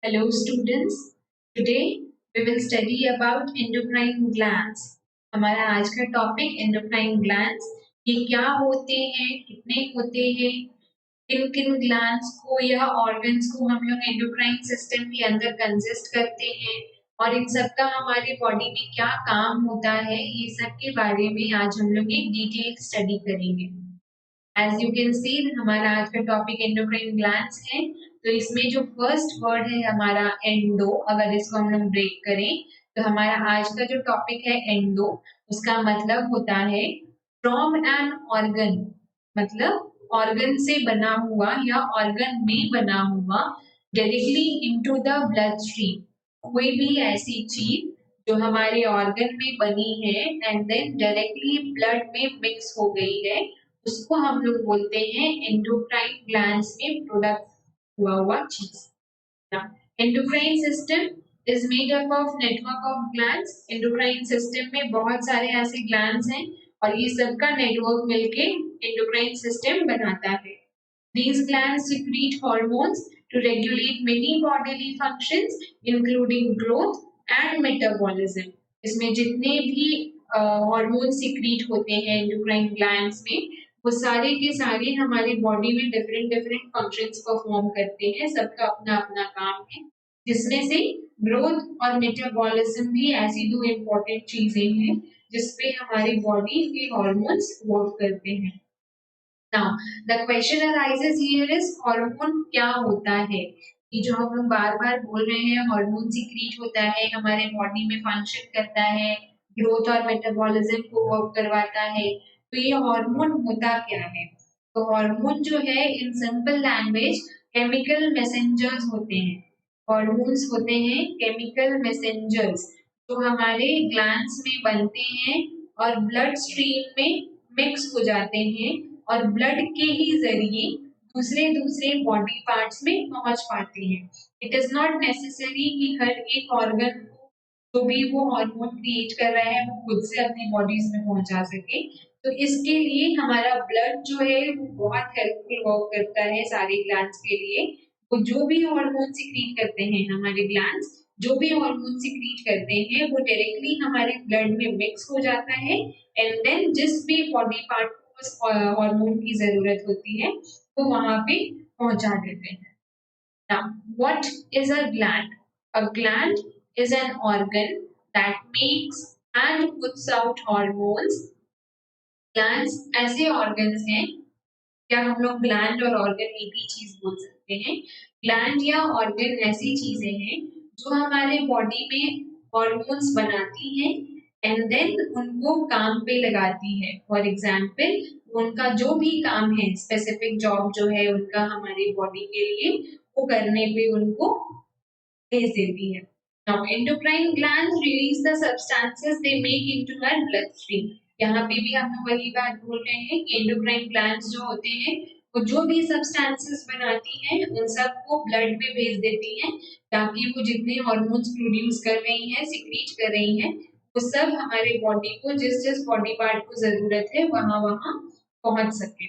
Hello students, today we will study about endocrine glands. हमारा आज का टॉपिक endocrine glands, ये क्या होते हैं, कितने होते हैं, किन किन ग्लैंड्स को या ऑर्गन्स को हम लोग एंडोक्राइन सिस्टम के अंदर कंसिस्ट करते हैं और इन सब का हमारी बॉडी में क्या काम होता है, ये सब के बारे में आज हम लोग एक डिटेल स्टडी करेंगे। एज यू कैन सी हमारा आज का टॉपिक एंडोक्राइन ग्लैंड्स है। तो इसमें जो फर्स्ट वर्ड है हमारा एंडो, अगर इसको हम लोग ब्रेक करें तो हमारा आज का जो टॉपिक है एंडो, उसका मतलब होता है फ्रॉम एन ऑर्गन, मतलब ऑर्गन से बना हुआ या ऑर्गन में बना हुआ, directly into the blood stream. कोई भी ऐसी चीज जो हमारे ऑर्गन में बनी है एंड देन डायरेक्टली ब्लड में मिक्स हो गई है, उसको हम लोग बोलते हैं एंडोक्राइन ग्लैंड्स में प्रोडक्ट हुआ चीज। Endocrine system is made up of network of glands. Endocrine system में बहुत सारे ऐसे ग्लैंड्स हैं और ये सबका नेटवर्क मिलके एंडोक्राइन सिस्टम बनाता है। These glands secrete hormones to regulate many bodily functions, including growth and metabolism. इसमें जितने भी हार्मोन सीक्रेट होते हैं एंडोक्राइन ग्लैंड्स में, वो सारे के सारे हमारी बॉडी में डिफरेंट डिफरेंट फंक्शंस परफॉर्म करते हैं। सबका अपना अपना काम है, जिसमें से ग्रोथ और मेटाबॉलिज्म भी ऐसी दो इम्पोर्टेंट चीजें हैं जिसपे हमारी बॉडी के हार्मोन्स वर्क करते हैं। Now, the question arises here is hormone क्या होता है? ये जो हम लोग बार बार बोल रहे हैं हार्मोन सीक्रेट होता है, हमारे बॉडी में फंक्शन करता है, ग्रोथ और मेटाबॉलिज्म को वर्क करवाता है। तो ये हार्मोन होता क्या है? तो हार्मोन जो है in simple language chemical messengers होते हैं। हार्मोन्स होते हैं केमिकल मैसेंजर्स जो हमारे ग्लैंड्स में बनते हैं और ब्लड स्ट्रीम में मिक्स हो जाते हैं और ब्लड के ही जरिए दूसरे दूसरे बॉडी पार्ट्स में पहुंच पाते हैं। इट इज नॉट नेसेसरी कि हर एक ऑर्गन को जो भी वो हार्मोन क्रिएट कर रहा है वो खुद से अपनी बॉडीज में पहुंचा सके। तो इसके लिए हमारा ब्लड जो है वो बहुत हेल्पफुल वर्क करता है सारे ग्लैंड्स के लिए। वो जो भी हार्मोन सीक्रेट करते हैं हमारे ग्लैंड्स, जो भी हार्मोन सीक्रेट करते हैं वो डायरेक्टली हमारे ब्लड में मिक्स हो जाता है एंड देन जिस भी बॉडी पार्ट को उस हार्मोन की जरूरत होती है वो वहां पे पहुंचा देते हैं। Now, what is a gland? A gland is an organ that makes and puts out hormones. Glands ऐसे organs हैं, क्या हम लोग ग्लैंड और ऑर्गन एक ही चीज बोल सकते हैं? ग्लैंड या ऑर्गन ऐसी चीजें हैं जो हमारे बॉडी में हॉर्मोन्स बनाती हैं एंड देन उनको काम पे लगाती है। फॉर एग्जाम्पल, उनका जो भी काम है, स्पेसिफिक जॉब जो है उनका हमारी बॉडी के लिए, वो करने पे उनको भेज देती है। Now, endocrine glands release the substances they make into our bloodstream. यहाँ पे भी हम लोग वही बात बोल रहे हैं कि एंडोक्राइन ग्लैंड्स जो होते हैं वो जो भी सब्सटेंसेस बनाती हैं उन सब को ब्लड में भेज देती हैं ताकि वो जितने हार्मोन्स प्रोड्यूस कर रही हैं, सीक्रेट कर रही हैं, वो सब हमारे बॉडी को जिस जिस बॉडी पार्ट को जरूरत है वहां वहां पहुंच सके।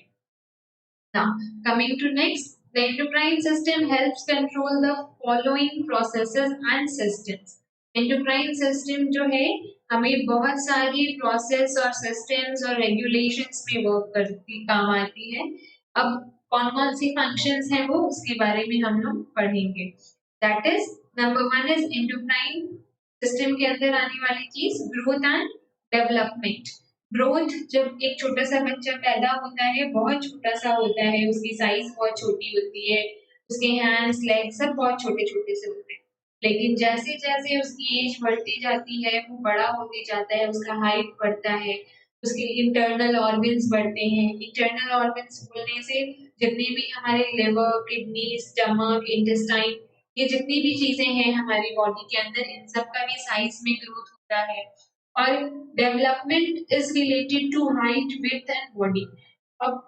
Now, coming to next, the endocrine system helps control the following processes and systems. Endocrine system जो है हमें बहुत सारी प्रोसेस और सिस्टम्स और रेगुलेशंस में वर्क करती काम आती है। अब कौन कौन सी फंक्शंस हैं वो उसके बारे में हम लोग पढ़ेंगे। That is number 1 is endocrine system के अंदर आने वाली चीज ग्रोथ एंड डेवलपमेंट। ग्रोथ, जब एक छोटा सा बच्चा पैदा होता है बहुत छोटा सा होता है, उसकी साइज बहुत छोटी होती है, उसके हैंड्स लेग्स सब बहुत छोटे छोटे से होते हैं, लेकिन जैसे जैसे उसकी एज बढ़ती जाती है वो बड़ा होते जाता है, उसका हाइट बढ़ता है, उसके इंटरनल ऑर्गन्स बढ़ते हैं। इंटरनल ऑर्गन्स बोलने से जितने भी हमारे लिवर, किडनी, स्टमक, इंटेस्टाइन, ये जितनी भी चीजें हैं हमारी बॉडी के अंदर, इन सब का भी साइज में ग्रोथ होता है। और development is related to height, width and body. अब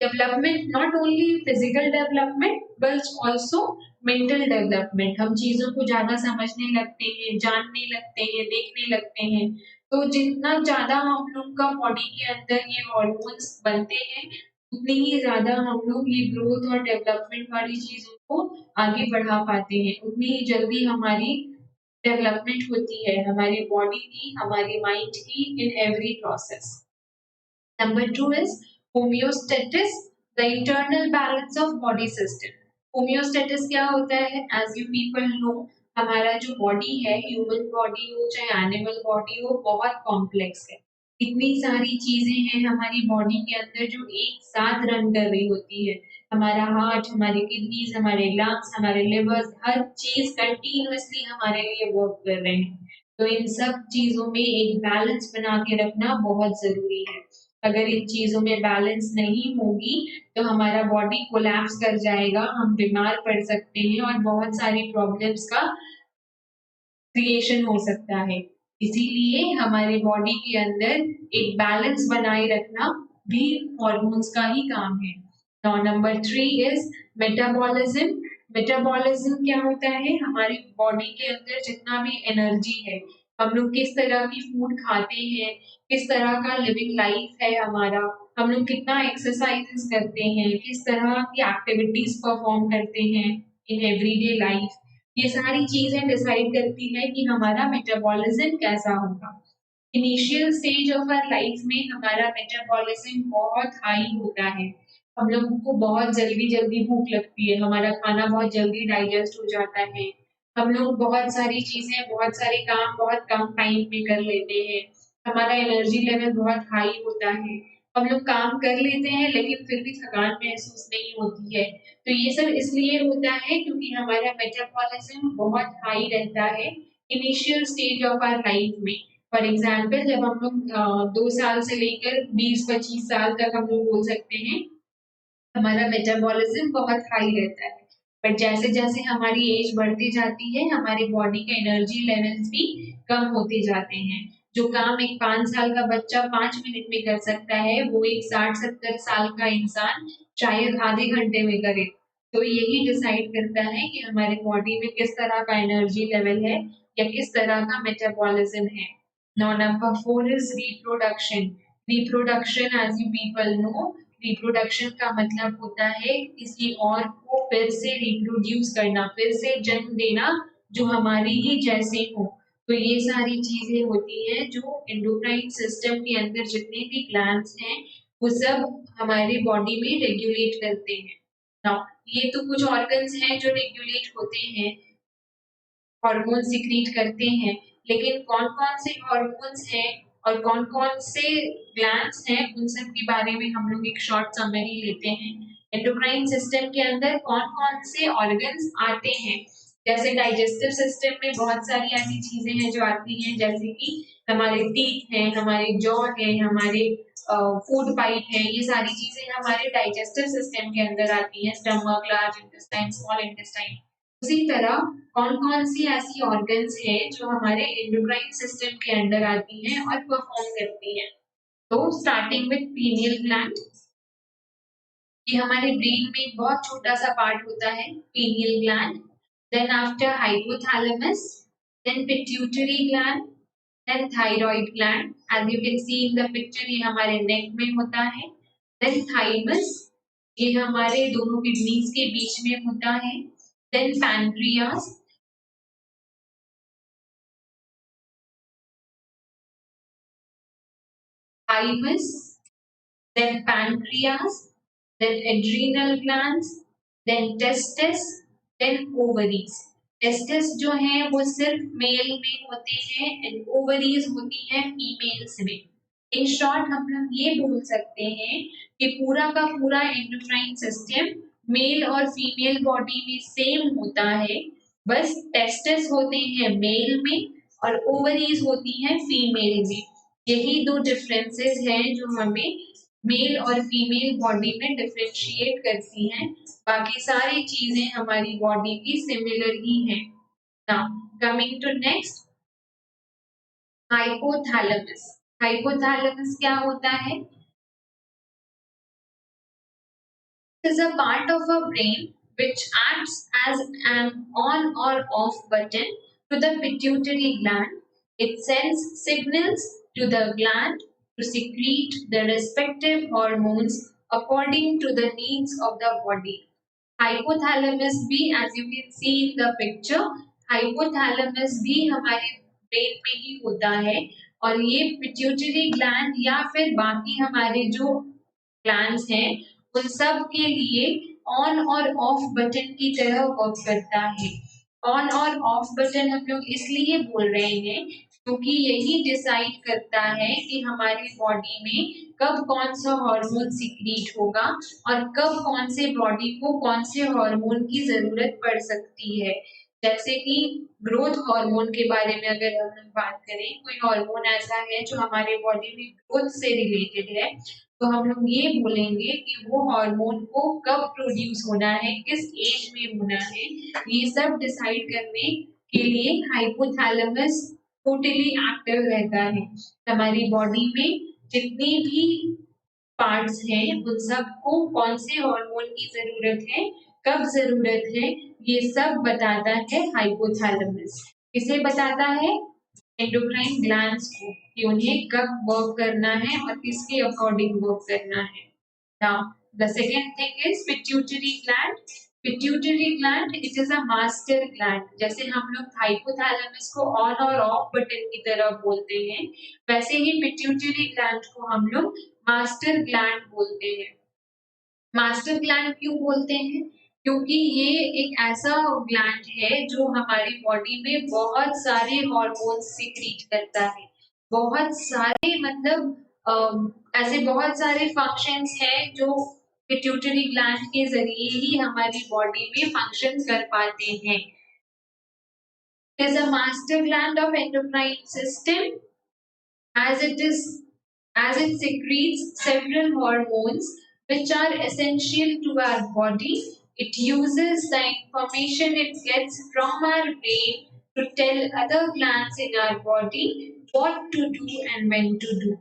development not only physical development but also mental development. हम चीजों को ज्यादा समझने लगते हैं, जानने लगते हैं, देखने लगते हैं। तो जितना ज्यादा हम लोग का बॉडी के अंदर ये हॉर्मोन्स बनते हैं उतनी ही ज़्यादा हम लोग ये ग्रोथ और डेवलपमेंट वाली चीज़ों को आगे बढ़ा पाते हैं, उतनी ही जल्दी हमारी डेवलपमेंट होती है, हमारी बॉडी की, हमारे माइंड की in every process. Number two is homeostasis, the internal balance of body system. Homeostasis क्या होता है? As you people know, हमारा जो बॉडी है, ह्यूमन बॉडी हो चाहे एनिमल बॉडी हो, बहुत कॉम्प्लेक्स है। इतनी सारी चीजें हैं हमारी बॉडी के अंदर जो एक साथ रन कर रही होती है। हमारा हार्ट, हमारे किडनीज, हमारे लंग्स, हमारे लिवर्स, हर चीज कंटिन्यूअसली हमारे लिए वर्क कर रहे हैं। तो इन सब चीजों में एक बैलेंस बना के रखना बहुत जरूरी है। अगर इन चीज़ों में बैलेंस नहीं होगी, तो हमारा बॉडी कोलैप्स कर जाएगा, हम बीमार पड़ सकते हैं और बहुत सारी प्रॉब्लम्स का क्रिएशन हो सकता है। इसीलिए हमारे बॉडी के अंदर एक बैलेंस बनाए रखना भी हॉर्मोन्स का ही काम है। Now number 3 is metabolism. Metabolism क्या होता है? हमारी बॉडी के अंदर जितना भी एनर्जी है, हम लोग किस तरह की फूड खाते हैं, किस तरह का लिविंग लाइफ है हमारा, हम लोग कितना एक्सरसाइज़ेस करते हैं, किस तरह की एक्टिविटीज़ परफॉर्म करते हैं इन एवरीडे लाइफ, ये सारी चीज़ें डिसाइड करती है कि हमारा मेटाबॉलिज़्म कैसा होगा। Initial stage of our life में हमारा मेटाबॉलिज़्म बहुत हाई होता है। हम लोगों को बहुत जल्दी-जल्दी भूख लगती है, हमारा खाना बहुत जल्दी डाइजेस्ट हो जाता है। हम लोग बहुत सारी चीज़ें, बहुत सारे काम बहुत कम टाइम में कर लेते हैं। हमारा एनर्जी लेवल बहुत हाई होता है। हम लोग काम कर लेते हैं लेकिन फिर भी थकान महसूस नहीं होती है। तो ये सब इसलिए होता है क्योंकि हमारा मेटाबॉलिज़्म बहुत हाई रहता है initial stage of our life में। फॉर एग्ज़ाम्पल जब हम लोग 2 साल से लेकर 20-25 साल तक हम लोग बोल सकते हैं, हमारा मेटाबॉलिज़्म बहुत हाई रहता है। बट जैसे-जैसे हमारी एज बढ़ती जाती है, हमारी बॉडी के एनर्जी लेवल्स भी कम होते जाते हैं। जो काम एक 5 साल का बच्चा 5 मिनट में कर सकता है, वो एक 60-70 साल का इंसान शायद आधे घंटे में करे। तो यही डिसाइड करता है कि हमारे बॉडी में किस तरह का एनर्जी लेवल है या किस तरह का मेटाबॉलिज़्म है। Now number 4 is reproduction. Reproduction as you people know, reproduction का मतलब होता है किसी और को फिर से रिप्रोड्यूस करना, फिर से जन्म देना जो हमारी ही जैसे हो। तो ये सारी चीजें होती हैं जो एंडोक्राइन सिस्टम के अंदर जितने भी ग्लैंड्स हैं वो सब हमारी बॉडी में रेगुलेट करते हैं। नाउ ये तो कुछ ऑर्गन्स हैं जो रेगुलेट होते हैं, हार्मोन सिक्रीट करते हैं, लेकिन कौन-कौन से हार्मोन्स हैं और कौन-कौन से ग्लैंड्स हैं, उन सब के बारे में हम लोग एक शॉर्ट समरी लेते हैं। एंडोक्राइन सिस्टम के अंदर कौन-कौन से ऑर्गन्स आते हैं, जैसे डाइजेस्टिव सिस्टम में बहुत सारी ऐसी चीज़ें हैं जो आती हैं, जैसे कि हमारे टीथ हैं, हमारे जॉ है, हमारे फूड पाइप है, ये सारी चीज़ें हमारे डाइजेस्टिव सिस्टम के अंदर आती हैं, stomach, large intestine, small intestine. उसी तरह कौन-कौन सी ऐसी ऑर्गन्स हैं जो हमारे एंडोक्राइन सिस्टम के अंडर आती हैं और परफॉर्म करती हैं। तो स्टार्टिंग विद पीनियल ग्लैंड, ये हमारे ब्रेन में एक बहुत छोटा-सा पार्ट होता है, pineal gland. Then after hypothalamus, then pituitary gland, then thyroid gland. As you can see in the picture, ये हमारे नेक में होता है। देन थाइमस, ये हमारे दोनों किडनीज के बीच में होता है। Then pancreas, thymus, then pancreas, then adrenal glands, then testes, then ovaries. Testis जो है वो सिर्फ मेल में होते हैं एंड ओवरीज होती हैं फीमेल्स में। इन शॉर्ट हम लोग ये बोल सकते हैं कि पूरा का पूरा एंडोक्राइन सिस्टम मेल और फीमेल बॉडी में सेम होता है, बस टेस्टिस होते हैं मेल में और ओवरीज होती हैं फीमेल में। यही 2 डिफरेंसेस हैं जो हमें मेल और फीमेल बॉडी में डिफरेंशिएट करती हैं। बाकी सारी चीज़ें हमारी बॉडी की सिमिलर ही हैं। Now coming to next, hypothalamus. Hypothalamus क्या होता है? Is a part of our brain which acts as an on or off button to the pituitary gland. It sends signals to the gland to secrete the respective hormones according to the needs of the body. Hypothalamus भी, as you can see in the picture, hypothalamus भी हमारे brain में ही होता है और ये pituitary gland या फिर बाकी हमारे जो ग्लैंड्स हैं उन सब के लिए ऑन और ऑफ बटन की तरह वर्क करता है। ऑन और ऑफ बटन हम लोग इसलिए बोल रहे हैं क्योंकि यही डिसाइड करता है कि हमारी बॉडी में कब कौन सा हार्मोन सीक्रेट होगा और कब कौन से बॉडी को कौन से हार्मोन की जरूरत पड़ सकती है। जैसे कि ग्रोथ हार्मोन के बारे में अगर हम लोग बात करें, कोई हार्मोन ऐसा है जो हमारे बॉडी में ग्रोथ से रिलेटेड है, तो हम लोग ये बोलेंगे कि वो हार्मोन को कब प्रोड्यूस होना है, किस एज में होना है। ये सब डिसाइड करने के लिए हाइपोथैलेमस टोटली एक्टिव रहता है। हमारी बॉडी में जितनी भी पार्ट्स हैं उन सबको कौन से हार्मोन की जरूरत है, कब जरूरत है, ये सब बताता है हाइपोथैलेमस। किसे बताता है? एंडोक्राइन ग्लैंड्स को, कि उन्हें कब वर्क करना है और किसके अकॉर्डिंग वर्क करना है। Now, the second thing is pituitary gland. Pituitary gland, it is a master gland. जैसे हम लोग हाइपोथैलेमस को ऑन और ऑफ बटन की तरह बोलते हैं, वैसे ही पिट्यूटरी ग्लैंड को हम लोग मास्टर ग्लैंड बोलते हैं। मास्टर ग्लैंड क्यों बोलते हैं? क्योंकि ये एक ऐसा ग्लैंड है जो हमारी बॉडी में बहुत सारे हार्मोन्स सीक्रेट करता है। बहुत सारे मतलब ऐसे बहुत सारे फंक्शंस हैं जो पिट्यूटरी ग्लैंड के जरिए ही हमारी बॉडी में फंक्शन कर पाते हैं। It is a master gland of endocrine system as it secretes several hormones which are essential to our body. It uses the information it gets from our brain to tell other glands in our body what to do and when to do.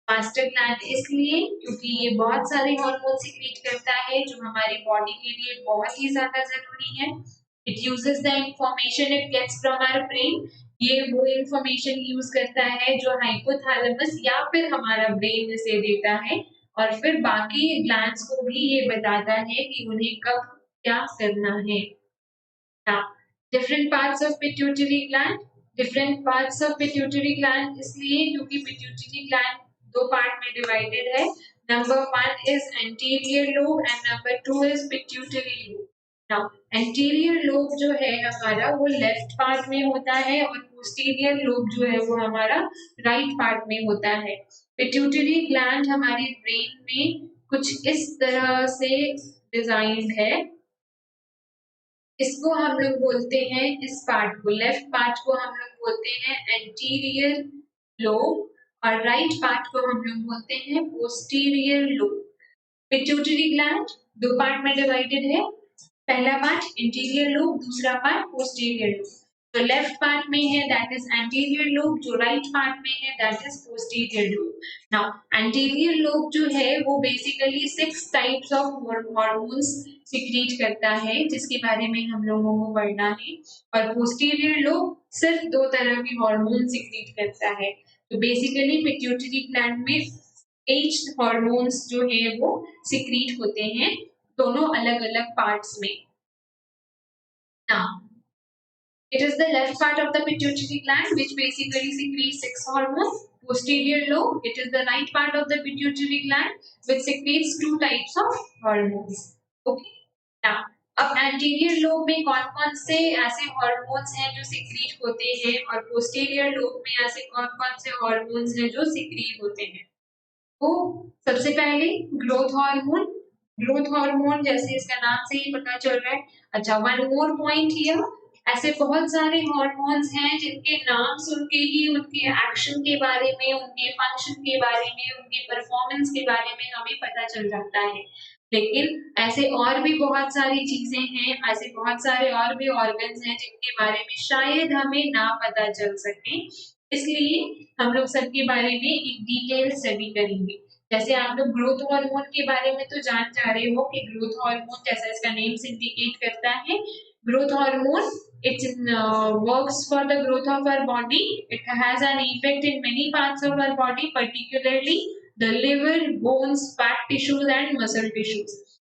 Master gland इसलिए क्योंकि ये बहुत सारे hormone secrete करता है जो हमारी body के लिए बहुत ही ज्यादा जरूरी है। It uses the information it gets from our brain, ये वो इंफॉर्मेशन यूज करता है जो हाइपोथैलेमस या फिर हमारा ब्रेन इसे देता है और फिर बाकी ग्लैंड्स को भी ये बताता है कि उन्हें कब क्या करना है। Different parts of pituitary gland, different parts of pituitary gland इसलिए क्योंकि पिट्यूटरी ग्लैंड दो पार्ट में डिवाइडेड है। Number 1 is anterior lobe and number 2 is pituitary lobe. Now anterior lobe जो है हमारा वो लेफ्ट पार्ट में होता है और पोस्टीरियर लोब जो है वो हमारा राइट पार्ट में होता है। पिट्यूटरी ग्लैंड हमारे ब्रेन में कुछ इस तरह से डिजाइन्ड है। इसको हम लोग बोलते हैं, इस पार्ट को, लेफ्ट पार्ट को हम लोग बोलते हैं एंटीरियर लोब और राइट पार्ट को हम लोग बोलते हैं पोस्टीरियर लोब। पिट्यूटरी ग्लैंड दो पार्ट में डिवाइडेड है, पहला पार्ट इंटीरियर लोब, दूसरा पार्ट पोस्टीरियर लोब। तो लेफ्ट पार्ट में है दैट इज एंटीरियर लोब, जो राइट पार्ट में है that is posterior lobe. Now anterior lobe जो है वो basically 6 types of hormones secret करता है जिसके बारे में हम लोगों को पढ़ना है, और पोस्टीरियर लोब सिर्फ 2 तरह के हार्मोन सीक्रेट करता है। तो बेसिकली पिट्यूटरी ग्लैंड में 8 हार्मोन्स जो है वो सीक्रेट होते हैं दोनों अलग अलग पार्ट्स में। Now, it is the left part of the pituitary gland which basically secretes 6 hormones. Posterior lobe, it is the right part of the pituitary gland which secretes 2 types of hormones. Okay. Now, अब anterior lobe में कौन-कौन से ऐसे hormones हैं जो secret होते हैं और पोस्टीरियर लोब में ऐसे कौन-कौन से हार्मोन्स हैं जो सीक्रेट होते हैं। तो सबसे पहले ग्रोथ हार्मोन। ग्रोथ हार्मोन जैसे इसका नाम से ही पता चल रहा है। अच्छा, वन मोर पॉइंट हियर, ऐसे बहुत सारे हार्मोन्स हैं जिनके नाम सुन के ही उनके एक्शन के बारे में, उनके फंक्शन के बारे में, उनके परफॉर्मेंस के बारे में हमें पता चल जाता है। लेकिन ऐसे और भी बहुत सारी चीजें हैं, ऐसे बहुत सारे और भी ऑर्गन्स हैं जिनके बारे में शायद हमें ना पता चल सके, इसलिए हम लोग सबके बारे में एक डिटेल स्टडी करेंगे। जैसे आप लोग ग्रोथ हार्मोन के बारे में तो जान जा रहे हो कि ग्रोथ हार्मोन जैसा इसका नेम इंडिकेट करता है, growth hormone, it works for the growth of our body. It has an effect in many parts of our body, particularly the liver, bones, fat tissues and muscle tissues.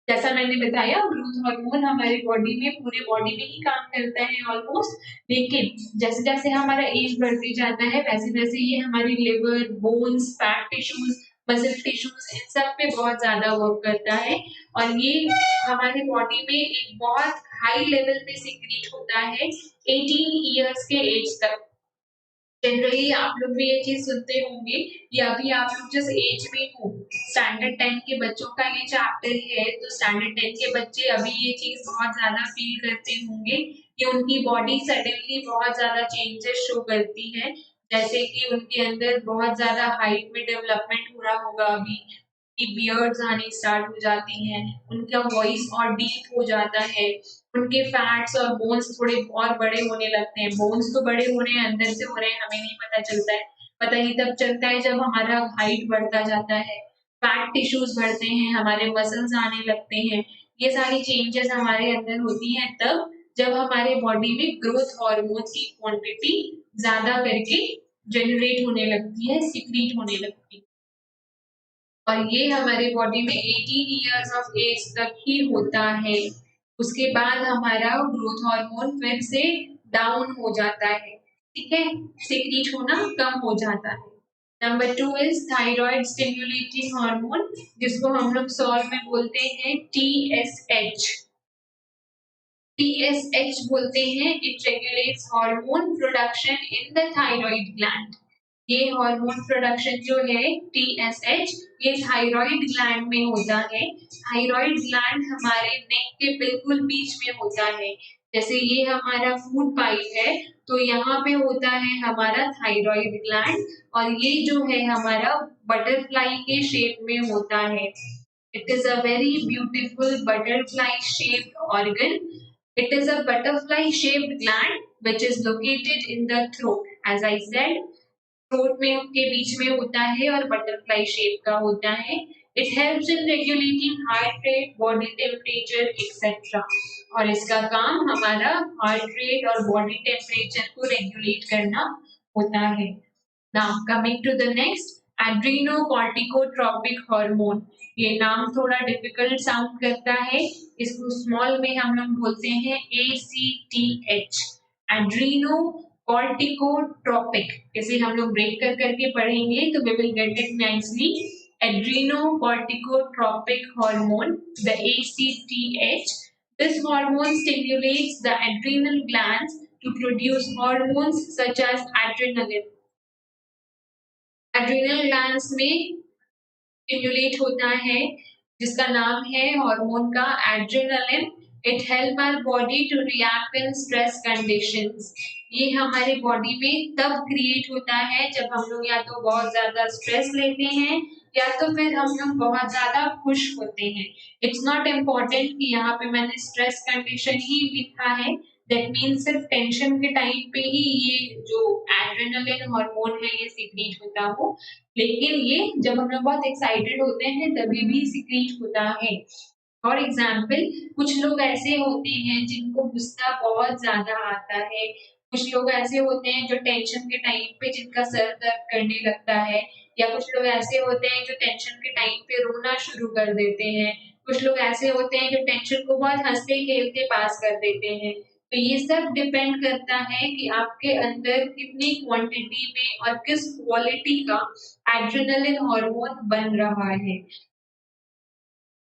जैसा मैंने बताया growth hormone हमारी body में पूरे body में ही काम करता है ऑलमोस्ट, लेकिन जैसे जैसे हमारा एज बढ़ते जाता है वैसे वैसे ये हमारी liver, bones, fat tissues, muscle tissues इन सब पे बहुत ज्यादा वर्क करता है और ये हमारी बॉडी में एक बहुत हाई लेवल पे सीक्रेट होता है 18 इयर्स के एज तक। जनरली आप लोग भी ये चीज सुनते होंगे कि अभी आप लोग जिस एज में हो, स्टैंडर्ड 10 के बच्चों का ये चैप्टर है, तो स्टैंडर्ड 10 के बच्चे अभी ये चीज बहुत ज्यादा फील करते होंगे कि उनकी बॉडी सडनली बहुत ज्यादा चेंजेस शो करती है, जैसे कि उनके अंदर बहुत ज्यादा हाइट में डेवलपमेंट हो रहा होगा अभी, की बियर्ड्स आनी स्टार्ट हो जाती हैं, उनका वॉइस और डीप हो जाता है, उनके फैट्स और बोन्स थोड़े और बड़े होने लगते हैं। बोन्स तो बड़े हो रहे हैं, अंदर से हो रहे हैं, हमें नहीं पता चलता है। पता ही तब चलता है जब हमारा हाइट बढ़ता जाता है, फैट टिश्यूज बढ़ते हैं, हमारे मसल्स आने लगते हैं। ये सारी चेंजेस हमारे अंदर होती हैं तब जब हमारे बॉडी में ग्रोथ हार्मोन की क्वांटिटी ज्यादा करके जनरेट होने लगती है, सीक्रेट होने लगती है। और ये हमारे बॉडी में 18 इयर्स ऑफ एज तक ही होता है। उसके बाद हमारा ग्रोथ हार्मोन फिर से डाउन हो जाता है, ठीक है, सीक्रेट होना कम हो जाता है। Number 2 is thyroid stimulating hormone, जिसको हम लोग शॉर्ट में बोलते हैं TSH। TSH बोलते हैं, it regulates hormone production in the thyroid gland. ये हार्मोन प्रोडक्शन जो है TSH, ये थायराइड ग्लैंड में होता है। थायराइड ग्लैंड हमारे नेक के बिल्कुल बीच में होता है। जैसे ये हमारा फूड पाइप है, तो यहाँ पे होता है हमारा थायराइड ग्लैंड और ये जो है हमारा बटरफ्लाई के शेप में होता है। It is a very beautiful butterfly shaped organ. It is a butterfly shaped gland which is located in the throat. As I said, throat में के बीच में होता है और बटरफ्लाई शेप का होता है। It helps in regulating heart rate, body temperature etcetera. और इसका काम हमारा हार्ट रेट और बॉडी टेम्परेचर को रेगुलेट करना होता है। Now coming to the next, adrenocorticotropic hormone. ये नाम थोड़ा डिफिकल्ट साउंड करता है, इसको स्मॉल में हम लोग बोलते हैं ACTH, एड्रीनो कॉर्टिकोट्रोपिक। इसे हम लोग ब्रेक कर करके पढ़ेंगे तो we will get it nicely. Adrenocorticotropic hormone, the ACTH. This hormone stimulates the adrenal glands to produce hormones such as adrenaline. Adrenal glands में स्टिमुलेट होता है जिसका नाम है हार्मोन का adrenaline. It help our body to react in stress conditions. ये हमारे body में तब क्रिएट होता है जब हम लोग या तो बहुत ज्यादा स्ट्रेस लेते हैं या तो फिर हम लोग बहुत ज्यादा खुश होते हैं। इट्स नॉट इम्पोर्टेंट कि यहाँ पे मैंने स्ट्रेस कंडीशन ही लिखा है, दैट मीन्स सिर्फ टेंशन के टाइम पे ही ये जो एड्रेनालिन हार्मोन है ये सीक्रेट होता हो, लेकिन ये जब हम लोग बहुत एक्साइटेड होते हैं तभी भी सीक्रेट होता है। फॉर एग्जाम्पल, कुछ लोग ऐसे होते हैं जिनको गुस्सा बहुत ज्यादा आता है, कुछ लोग ऐसे होते हैं जो टेंशन के टाइम पे जिनका सर दर्द करने लगता है, या कुछ लोग ऐसे होते हैं जो टेंशन के टाइम पे रोना शुरू कर देते हैं, कुछ लोग ऐसे होते हैं जो टेंशन को बहुत हंसते खेलते पास कर देते हैं। तो ये सब डिपेंड करता है कि आपके अंदर कितनी क्वांटिटी में और किस क्वालिटी का एड्रेनलिन हार्मोन बन रहा है।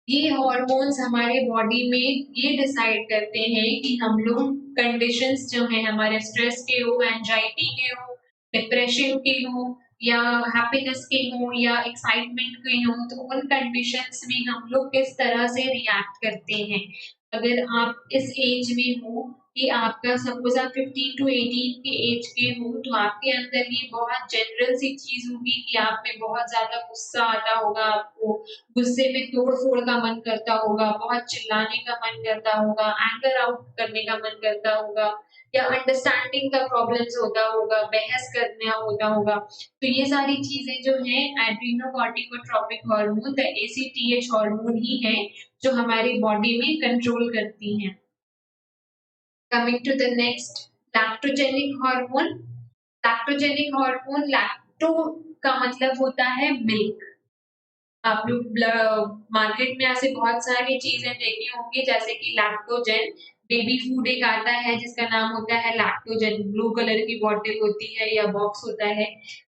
ये हॉर्मोन्स हमारे बॉडी में ये डिसाइड करते हैं कि हम लोग कंडीशंस जो हैं हमारे स्ट्रेस के हो, एंजाइटी के हो, डिप्रेशन के हो, या हैप्पीनेस के हो, या एक्साइटमेंट के हो, तो उन कंडीशंस में हम लोग किस तरह से रिएक्ट करते हैं। अगर आप इस एज में हो कि आपका सपोज आप 15 टू 18 के एज के हो, तो आपके अंदर ये बहुत जनरल सी चीज होगी कि आप में बहुत ज्यादा गुस्सा आता होगा, आपको गुस्से में तोड़-फोड़ का मन करता होगा, बहुत चिल्लाने का मन करता होगा, एंगर आउट करने का मन करता होगा, या अंडरस्टैंडिंग का प्रॉब्लम्स होता होगा, बहस करना होता होगा। तो ये सारी चीजें जो हैं adrenocorticotropic hormone, the ACTH hormone ही है जो हमारी बॉडी में कंट्रोल करती हैं। Coming to the next, lactogenic hormone. Lactogenic hormone, lacto का मतलब होता है मिल्क। आप लोग मार्केट में ऐसे बहुत सारी चीजें देखी होंगी जैसे कि लैक्टोजेन। बेबी फूड एक आता है जिसका नाम होता है लैक्टोजेन, ब्लू कलर की बॉटल होती है या बॉक्स होता है।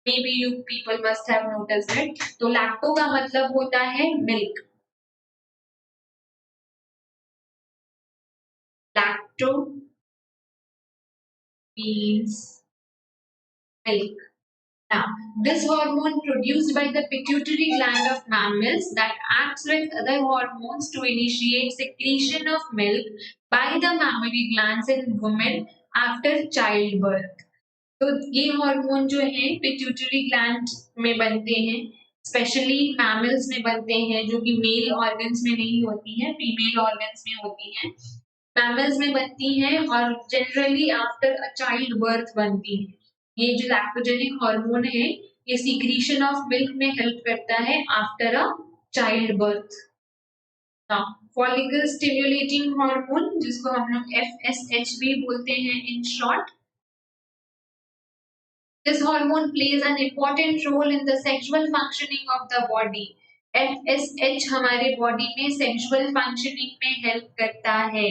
May be you people must have noticed it. तो लैक्टो का मतलब होता है milk. Lacto means milk. Now, this hormone produced by the pituitary gland of mammals that acts with other hormones to initiate secretion of milk by the mammary glands in women after childbirth. तो ये hormone जो है pituitary gland में बनते हैं, specially mammals में बनते हैं, जो कि मेल ऑर्गन्स में नहीं होती हैं, फीमेल ऑर्गन्स में होती हैं। मैमल्स में बनती हैं और generally after a child birth बनती हैं। ये जो लैक्टोजेनिक हार्मोन है, ये सीक्रीशन ऑफ मिल्क में हेल्प करता है after a child birth. Now follicle stimulating hormone, जिसको हम लोग एफएसएच भी बोलते हैं in short. This hormone plays an important role in the sexual functioning of the body. FSH हमारे बॉडी में सेक्सुअल फंक्शनिंग में हेल्प करता है।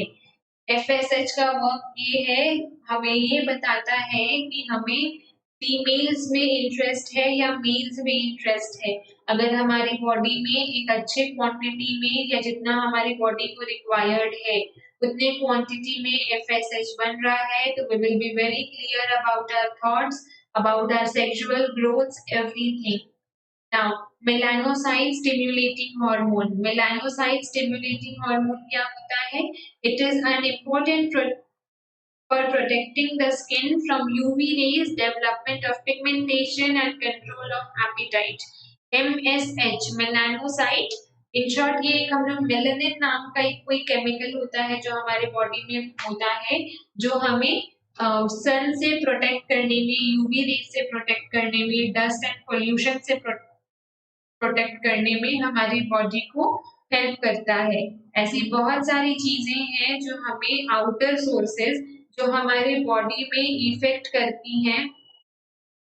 FSH का वर्क ये है, हमें ये बताता है कि हमें फीमेल्स में इंटरेस्ट है या मेल्स में इंटरेस्ट है। अगर हमारी बॉडी में एक अच्छे क्वांटिटी में या जितना हमारी बॉडी को रिक्वायर्ड है उतने क्वांटिटी में FSH बन रहा है, तो we will be very clear about our thoughts, about our sexual growth, everything. Now, melanocyte stimulating hormone. Melanocyte stimulating hormone क्या होता है? It is an important for protecting the skin from UV rays, development of pigmentation and control of appetite. MSH, melanocyte, in short ये एक हम लोग melanin नाम का एक कोई केमिकल होता है जो हमारे बॉडी में होता है, जो हमें सन से प्रोटेक्ट करने में, यूवी रेज से प्रोटेक्ट करने में, डस्ट एंड पोल्यूशन से प्रोटेक्ट करने में हमारी बॉडी को हेल्प करता है। ऐसी बहुत सारी चीजें हैं जो हमें आउटर सोर्सेज जो हमारे बॉडी में इफेक्ट करती हैं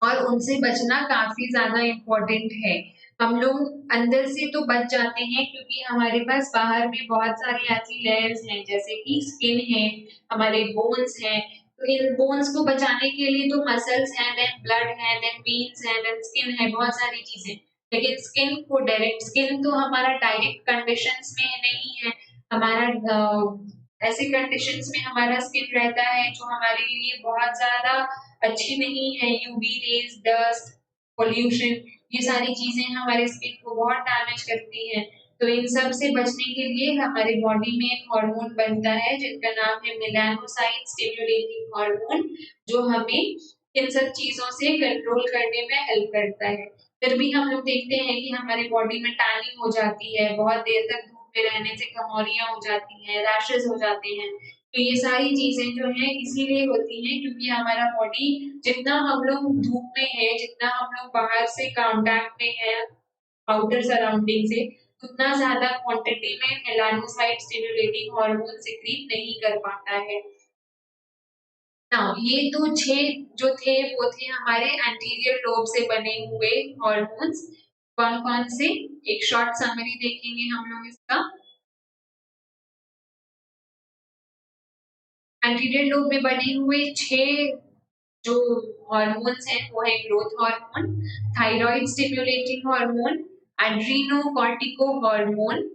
और उनसे बचना काफी ज्यादा इम्पोर्टेंट है। हम लोग अंदर से तो बच जाते हैं क्योंकि हमारे पास बाहर में बहुत सारी ऐसी लेयर्स हैं, जैसे कि स्किन है, हमारे बोन्स हैं। तो इन बोन्स को बचाने के लिए तो मसल्स हैं, देन ब्लड है, देन वेन्स है, देन स्किन है, बहुत सारी चीजें। लेकिन स्किन तो हमारा डायरेक्ट कंडीशंस में नहीं है। हमारा ऐसे कंडीशंस में हमारा स्किन रहता है जो हमारे लिए बहुत ज्यादा अच्छी नहीं है। यूवी रेज, डस्ट, पोल्यूशन, ये सारी चीजें हमारे स्किन को बहुत डैमेज करती हैं। तो इन सब से बचने के लिए हमारे बॉडी में एक हार्मोन बनता है जिसका नाम है मेलानोसाइट स्टिमुलेटिंग हार्मोन, जो हमें इन सब चीजों से कंट्रोल करने में हेल्प करता है। फिर भी हम लोग देखते हैं कि हमारी बॉडी में टैनिंग हो जाती है, बहुत देर तक धूप में रहने से घमौरियां हो जाती हैं, रैशेस हो जाते हैं। तो ये सारी चीजें जो हैं इसीलिए होती हैं क्योंकि हमारा बॉडी, जितना हम लोग धूप में है, जितना हम लोग बाहर से कांटेक्ट में है आउटर सराउंडिंग से, उतना ज्यादा क्वांटिटी में मेलानोसाइट स्टिमुलेटिंग हार्मोन सिक्रीट नहीं कर पाता है। नाउ ये तो 6 जो थे वो थे हमारे एंटीरियर लोब से बने हुए हॉर्मोन्स। कौन-कौन से? एक शॉर्ट समरी देखेंगे हम लोग इसका। एंटीरियर लोब में बने हुए 6 जो हॉर्मोन्स हैं वो है growth hormone, thyroid stimulating hormone, adrenocortico hormone,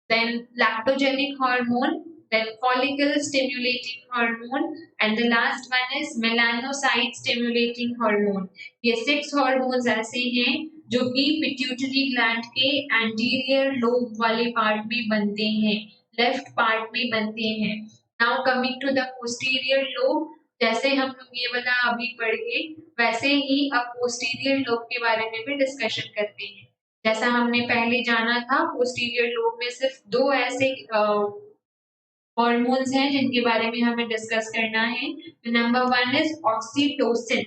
then lactogenic hormone, then follicle stimulating hormone, and the last one is melanocyte stimulating hormone. ये 6 hormones ऐसे हैं जो कि पिट्यूटरी ग्लैंड के एंटीरियर लोब वाले पार्ट में बनते हैं, लेफ्ट पार्ट में बनते हैं। Now coming to the posterior lobe, जैसे हम लोग ये वाला अभी पढ़े वैसे ही अब पोस्टीरियर लोब के बारे में भी डिस्कशन करते हैं। जैसा हमने पहले जाना था, पोस्टीरियर लोब में सिर्फ 2 ऐसे हॉर्मोन्स हैं जिनके बारे में हमें डिस्कस करना है। Number 1 is oxytocin.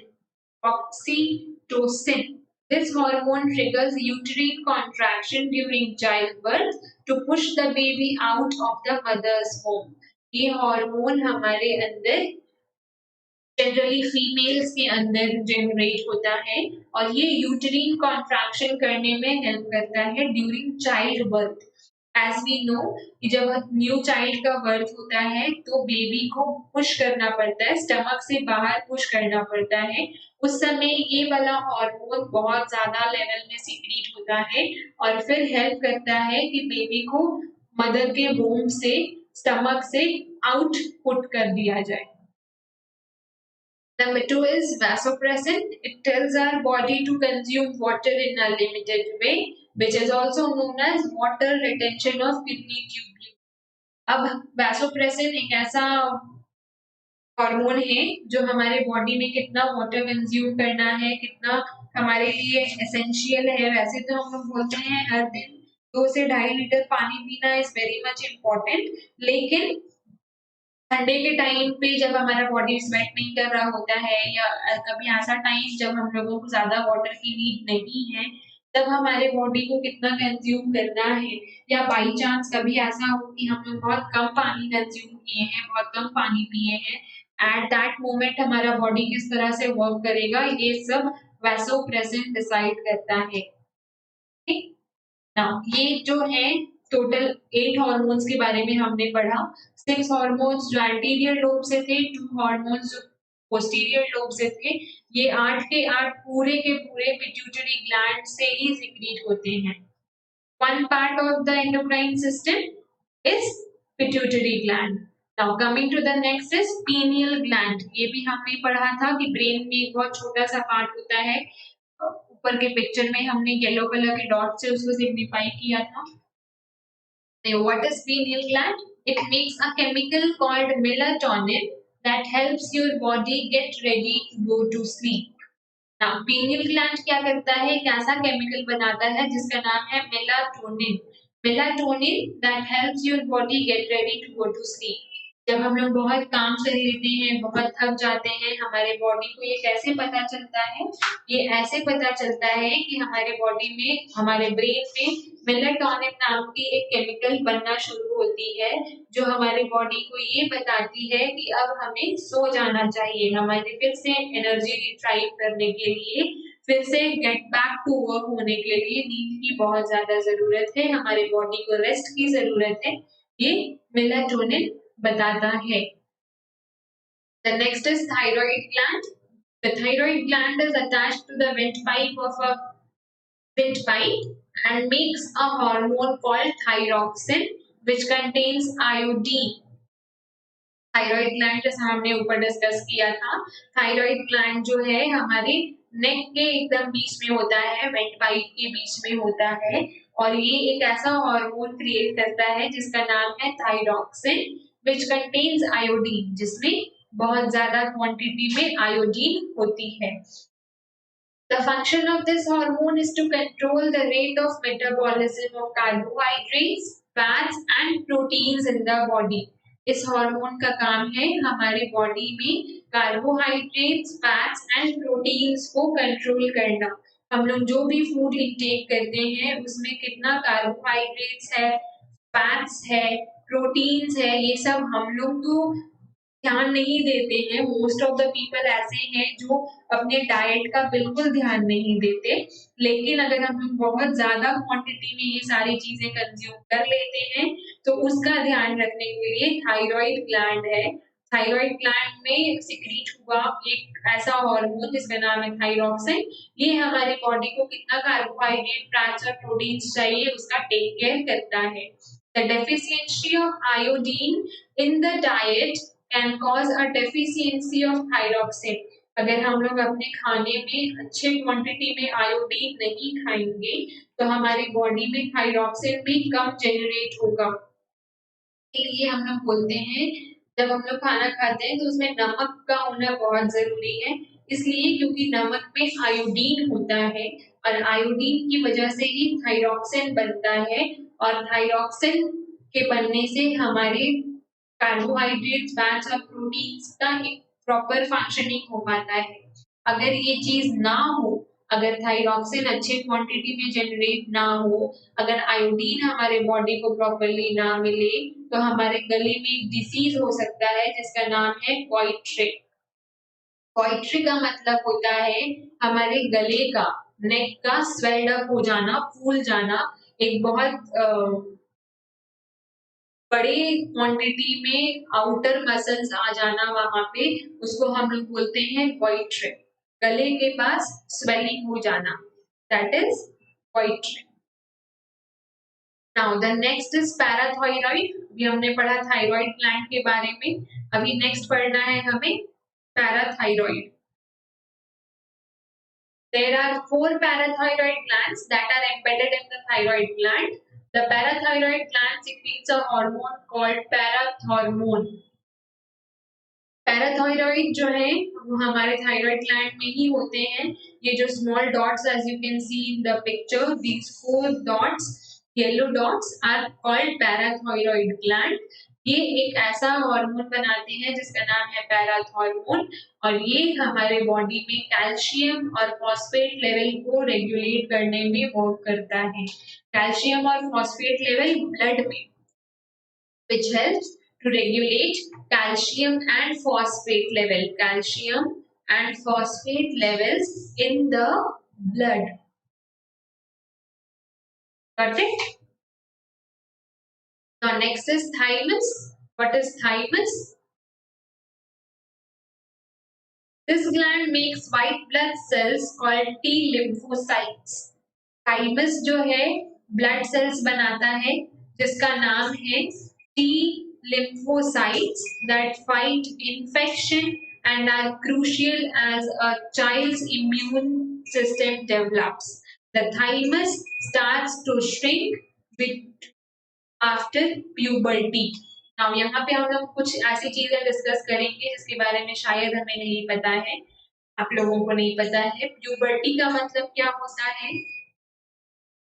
Oxytocin, this hormone triggers uterine contraction during childbirth to push the baby out of the mother's womb. ये हार्मोन हमारे अंदर जनरली फीमेल्स के अंदर जनरेट होता है और ये यूटेरिन कॉन्ट्रैक्शन करने में हेल्प करता है during childbirth. As we know कि जब न्यू चाइल्ड का बर्थ होता है तो बेबी को पुश करना पड़ता है, स्टमक से बाहर पुश करना पड़ता है। उस समय ये वाला हार्मोन बहुत ज्यादा लेवल में सीक्रेट होता है और फिर हेल्प करता है कि बेबी को मदर के वोम से, स्टमक से आउट पुट कर दिया जाए। Number two is vasopressin. It tells our body to consume water in a limited way, which is also known as water retention of kidney tubule. अब vasopressin एक ऐसा हार्मोन है जो हमारे बॉडी में कितना वाटर कंज्यूम करना है, कितना हमारे लिए एसेंशियल है। वैसे तो हम लोग बोलते हैं हर दिन 2 से 2.5 लीटर पानी पीना इज वेरी मच इम्पोर्टेंट, लेकिन ठंडे के टाइम पे जब हमारा बॉडी स्वेट नहीं कर रहा होता है या कभी ऐसा टाइम जब हम लोगों को ज्यादा वाटर की नीड नहीं है, तब हमारे बॉडी को कितना कंज्यूम करना है, या बाई चांस कभी ऐसा हो कि हम लोग बहुत कम पानी कंज्यूम किए हैं, बहुत कम पानी पिए हैं, एट दैट मोमेंट हमारा बॉडी किस तरह से वर्क करेगा, ये सब वैसोप्रेसिन डिसाइड करता है। ठीक, नाउ ये जो है टोटल 8 हार्मोन्स के बारे में हमने पढ़ा। 6 हार्मोन्स जो एंटीरियर लोब से थे, 2 हार्मोन्स जो पोस्टीरियर लोब से थे। ये 8 के 8 पूरे के पूरे पिट्यूटरी ग्लैंड से ही सीक्रेट होते हैं। One part of the endocrine system is pituitary gland. Now coming to the next is pineal gland. ये भी हमने पढ़ा था कि ब्रेन में एक बहुत छोटा सा पार्ट होता है। ऊपर के पिक्चर में हमने येलो कलर के डॉट से उसको सिग्निफाई किया था। What is pineal gland? It makes a chemical called melatonin that helps your body get ready to go to sleep. Now, pineal gland क्या करता है? एक ऐसा केमिकल बनाता है जिसका नाम है melatonin. Melatonin that helps your body get ready to go to sleep. जब हम लोग बहुत काम कर लेते हैं, बहुत थक जाते हैं, हमारे बॉडी को ये कैसे पता चलता है? ये ऐसे पता चलता है कि हमारे बॉडी में, हमारे ब्रेन में मेलाटोनिन नाम की एक केमिकल बनना शुरू होती है, जो हमारे बॉडी को ये बताती है कि अब हमें सो जाना चाहिए, हमारे फिर से एनर्जी रिट्राइव करने के लिए, फिर से गेट बैक टू वर्क होने के लिए नींद की बहुत ज्यादा जरूरत है, हमारे बॉडी को रेस्ट की जरूरत है, ये मेलाटोनिन बताता है। The next is thyroid gland. The thyroid gland is attached to the windpipe of a windpipe and makes a hormone called thyroxine, which contains iodine. Thyroid gland जैसा हमने ऊपर डिस्कस किया था। थायराइड ग्लैंड जो है हमारे नेक के एकदम बीच में होता है, वेंट पाइप के बीच में होता है, और ये एक ऐसा हार्मोन क्रिएट करता है जिसका नाम है थायरॉक्सिन, विच कंटेन्स आयोडीन, जिसमें बहुत ज्यादा क्वांटिटी में आयोडीन होती है। The function of this hormone is to control the rate of metabolism of carbohydrates, fats and proteins in the body. इस हार्मोन का काम है हमारे बॉडी में कार्बोहाइड्रेट्स, फैट्स एंड प्रोटीन्स को कंट्रोल करना। हम लोग जो भी फूड इंटेक करते हैं उसमें कितना कार्बोहाइड्रेट्स है, फैट्स है, प्रोटीन्स है, ये सब हम लोग तो ध्यान नहीं देते हैं। मोस्ट ऑफ द पीपल ऐसे हैं जो अपने डाइट का बिल्कुल ध्यान नहीं देते, लेकिन अगर हम लोग बहुत ज्यादा क्वांटिटी में ये सारी चीजें कंज्यूम कर लेते हैं तो उसका ध्यान रखने के लिए थायराइड ग्लैंड है। थायराइड ग्लैंड में सिक्रीट हुआ एक ऐसा हार्मोन जिसका नाम है थायरॉक्सिन। ये हमारे बॉडी को कितना कार्बोहाइड्रेट, फैट्स और प्रोटीन्स चाहिए उसका टेक केयर करता है। The deficiency of iodine in the diet can cause a deficiency of thyroxine. अगर हम लोग अपने खाने में अच्छे क्वांटिटी में आयोडीन नहीं खाएंगे तो हमारी बॉडी में थायरॉक्सिन भी कम जनरेट होगा। ये हम लोग बोलते हैं जब हम लोग खाना खाते हैं तो उसमें नमक का होना बहुत जरूरी है, इसलिए क्योंकि नमक में आयोडीन होता है और आयोडीन की वजह से ही थायरॉक्सिन बनता है, और थायरॉक्सिन के बनने से हमारे कार्बोहाइड्रेट्स, फैट्स और प्रोटीन्स का एक प्रॉपर फंक्शनिंग हो पाता है। अगर ये चीज ना हो, अगर थायरॉक्सिन अच्छे क्वांटिटी में जनरेट ना हो, अगर आयोडीन हमारे बॉडी को प्रॉपरली ना मिले तो हमारे गले में एक डिसीज हो सकता है जिसका नाम है गोइट्रे। पोइट्री का मतलब होता है हमारे गले का, नेक का स्वेल्ड अप हो जाना, फूल जाना, एक बहुत बड़े क्वांटिटी में आउटर मसल्स आ जाना वहां पे, उसको हम लोग बोलते हैं पोइट्री। गले के पास स्वेलिंग हो जाना, that is poetry. Now the next is parathyroid. अभी हमने पढ़ा थायराइड ग्लैंड के बारे में, अभी नेक्स्ट पढ़ना है हमें parathyroid. There are four parathyroid glands that are embedded in the thyroid gland. The parathyroid gland secretes a hormone called parathormone. Parathyroid जो है वो हमारे थायराइड ग्लैंड में ही होते हैं। ये जो small dots as you can see in the picture, these four dots, yellow dots are called parathyroid gland. ये एक ऐसा हार्मोन बनाते हैं जिसका नाम है पैराथॉर्मोन, और ये हमारे बॉडी में कैल्शियम और फॉस्फेट लेवल को रेगुलेट करने में वर्क करता है। कैल्शियम और फॉस्फेट लेवल ब्लड में, which helps to regulate calcium and phosphate level, calcium and phosphate levels in the blood. Got it? Now next is thymus. What is thymus? This gland makes white blood cells called T lymphocytes. Thymus जो है blood cells बनाता है जिसका नाम है T lymphocytes that fight infection and are crucial as a child's immune system develops. The thymus starts to shrink with after puberty. Now यहाँ पे हम लोग कुछ ऐसी चीजें डिस्कस करेंगे जिसके बारे में शायद हमें नहीं पता है, आप लोगों को नहीं पता है। प्यूबर्टी का मतलब क्या होता है,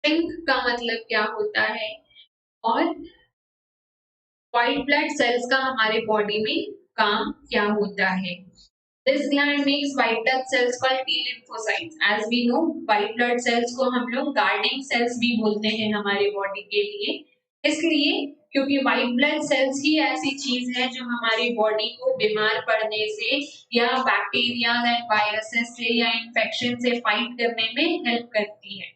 shrink का मतलब क्या होता है, और व्हाइट ब्लड सेल्स का हमारे बॉडी में काम क्या होता है। This gland makes white blood cells called T lymphocytes. As we know, white blood cells को हम लोग guarding cells भी बोलते हैं हमारे बॉडी के लिए, इसलिए क्योंकि white blood cells ही ऐसी चीज है जो हमारी बॉडी को बीमार पड़ने से या बैक्टीरिया एंड वायरसेस से या इन्फेक्शन से फाइट करने में हेल्प करती है।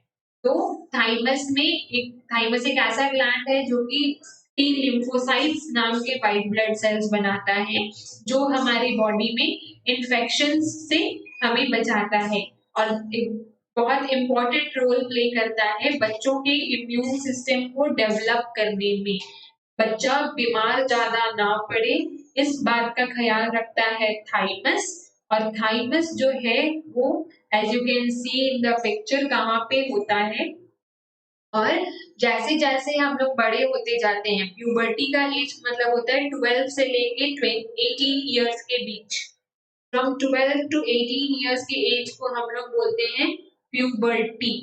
तो थाइमस एक ऐसा ग्लैंड है जो कि टी लिम्फोसाइट्स नाम के व्हाइट ब्लड सेल्स बनाता है जो हमारी बॉडी में इन्फेक्शन से हमें बचाता है, और एक बहुत इम्पोर्टेंट रोल प्ले करता है बच्चों के इम्यून सिस्टम को डेवलप करने में। बच्चा बीमार ज्यादा ना पड़े इस बात का ख्याल रखता है थाइमस, और थाइमस जो है वो as you can see in the picture कहाँ पे होता है, और जैसे जैसे हम लोग बड़े होते जाते हैं, प्यूबर्टी का एज मतलब होता है 12 से लेके 18 इयर्स के बीच, फ्रॉम 12 टू 18 इयर्स के एज को हम लोग बोलते हैं प्यूबर्टी।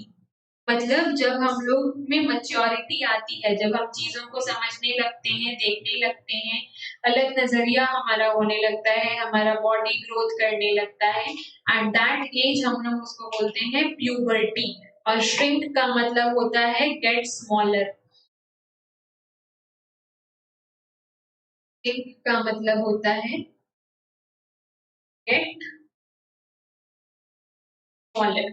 मतलब जब हम लोग में मैच्योरिटी आती है, जब हम चीजों को समझने लगते हैं, देखने लगते हैं, अलग नजरिया हमारा होने लगता है, हमारा बॉडी ग्रोथ करने लगता है, एट दैट एज हम लोग उसको बोलते हैं प्यूबर्टी। और श्रिंक का मतलब होता है गेट स्मॉलर। श्रिंक का मतलब होता है गेट स्मॉलर।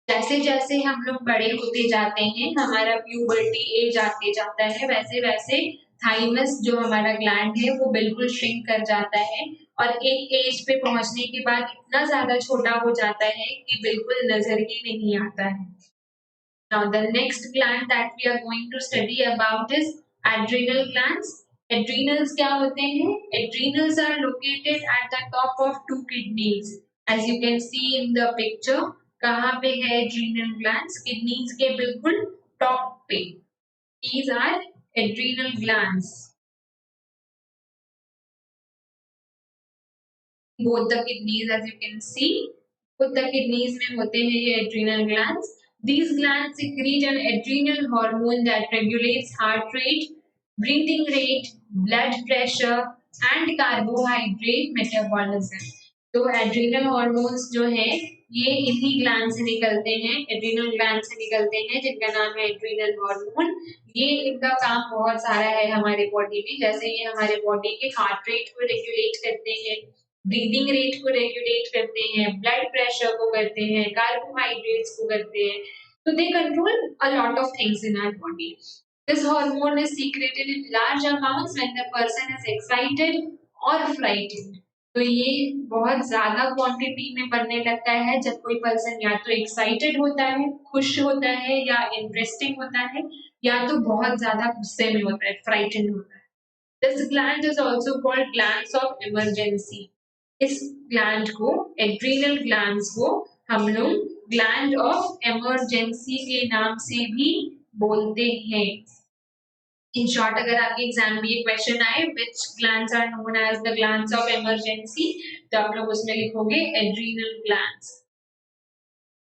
जैसे जैसे हम लोग बड़े होते जाते हैं, हमारा प्यूबर्टी एज आते जाता है, वैसे वैसे थाइमस जो हमारा ग्लैंड है वो बिल्कुल श्रिंक कर जाता है, और एक एज पे पहुंचने के बाद इतना ज्यादा छोटा हो जाता है कि बिल्कुल नजर ही नहीं आता है। Now the next gland that we are going to study about is adrenal glands. Adrenals क्या होते हैं? Adrenals are located at the top of two kidneys. As you can see in the picture, कहाँ पे है adrenal glands? Kidneys के बिल्कुल top पे. These are adrenal glands. Both the kidneys, as you can see, both the kidneys में होते हैं ये adrenal glands. These glands secrete an adrenal hormone that regulates heart rate, breathing rate, blood pressure, and carbohydrate metabolism. तो adrenal hormones जो है ये इन्हीं gland से निकलते हैं, एड्रिनल ग्लैंड से निकलते हैं जिनका नाम है एड्रिनल हार्मोन। ये इनका काम बहुत सारा है हमारे बॉडी में, जैसे ये हमारे बॉडी के हार्ट रेट को रेगुलेट करते हैं, ब्रीदिंग रेट को रेगुलेट करते हैं, ब्लड प्रेशर को करते हैं, कार्बोहाइड्रेट्स को करते हैं. So they control a lot of things in our body. This hormone is secreted in large amounts when the person is excited or frightened. तो ये बहुत ज्यादा क्वांटिटी में बनने लगता है जब कोई पर्सन या तो एक्साइटेड होता है, खुश होता है या इंटरेस्टिंग होता है, या तो बहुत ज्यादा गुस्से में होता है, फ्राइटेंड होता है. This gland is also called glands of emergency. इस ग्लैंड को, एड्रीनल ग्लैंड्स को हम लोग ग्लैंड ऑफ इमरजेंसी के नाम से भी बोलते हैं. इन शॉर्ट अगर आपके एग्जाम में ये क्वेश्चन आए which glands are known as the glands of emergency, तो आप लोग उसमें लिखोगे adrenal glands.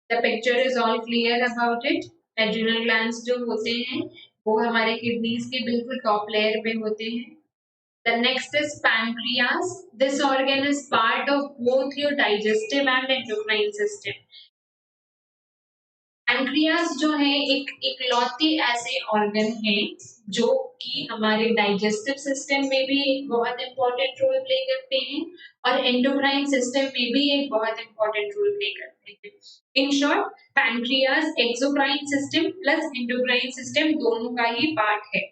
The picture is all clear about it. Adrenal glands जो होते हैं वो हमारे किडनीज के बिल्कुल टॉप लेयर पे होते हैं. The next is pancreas. This organ is part of both your digestive and endocrine system. Pancreas जो है एक इकलौते ऐसे ऑर्गन है जो कि हमारे डाइजेस्टिव सिस्टम में भी एक बहुत इंपॉर्टेंट रोल प्ले करते हैं और एंडोक्राइन सिस्टम में भी एक बहुत इंपॉर्टेंट रोल प्ले करते हैं. In short pancreas exocrine system plus endocrine system दोनों का ही पार्ट है.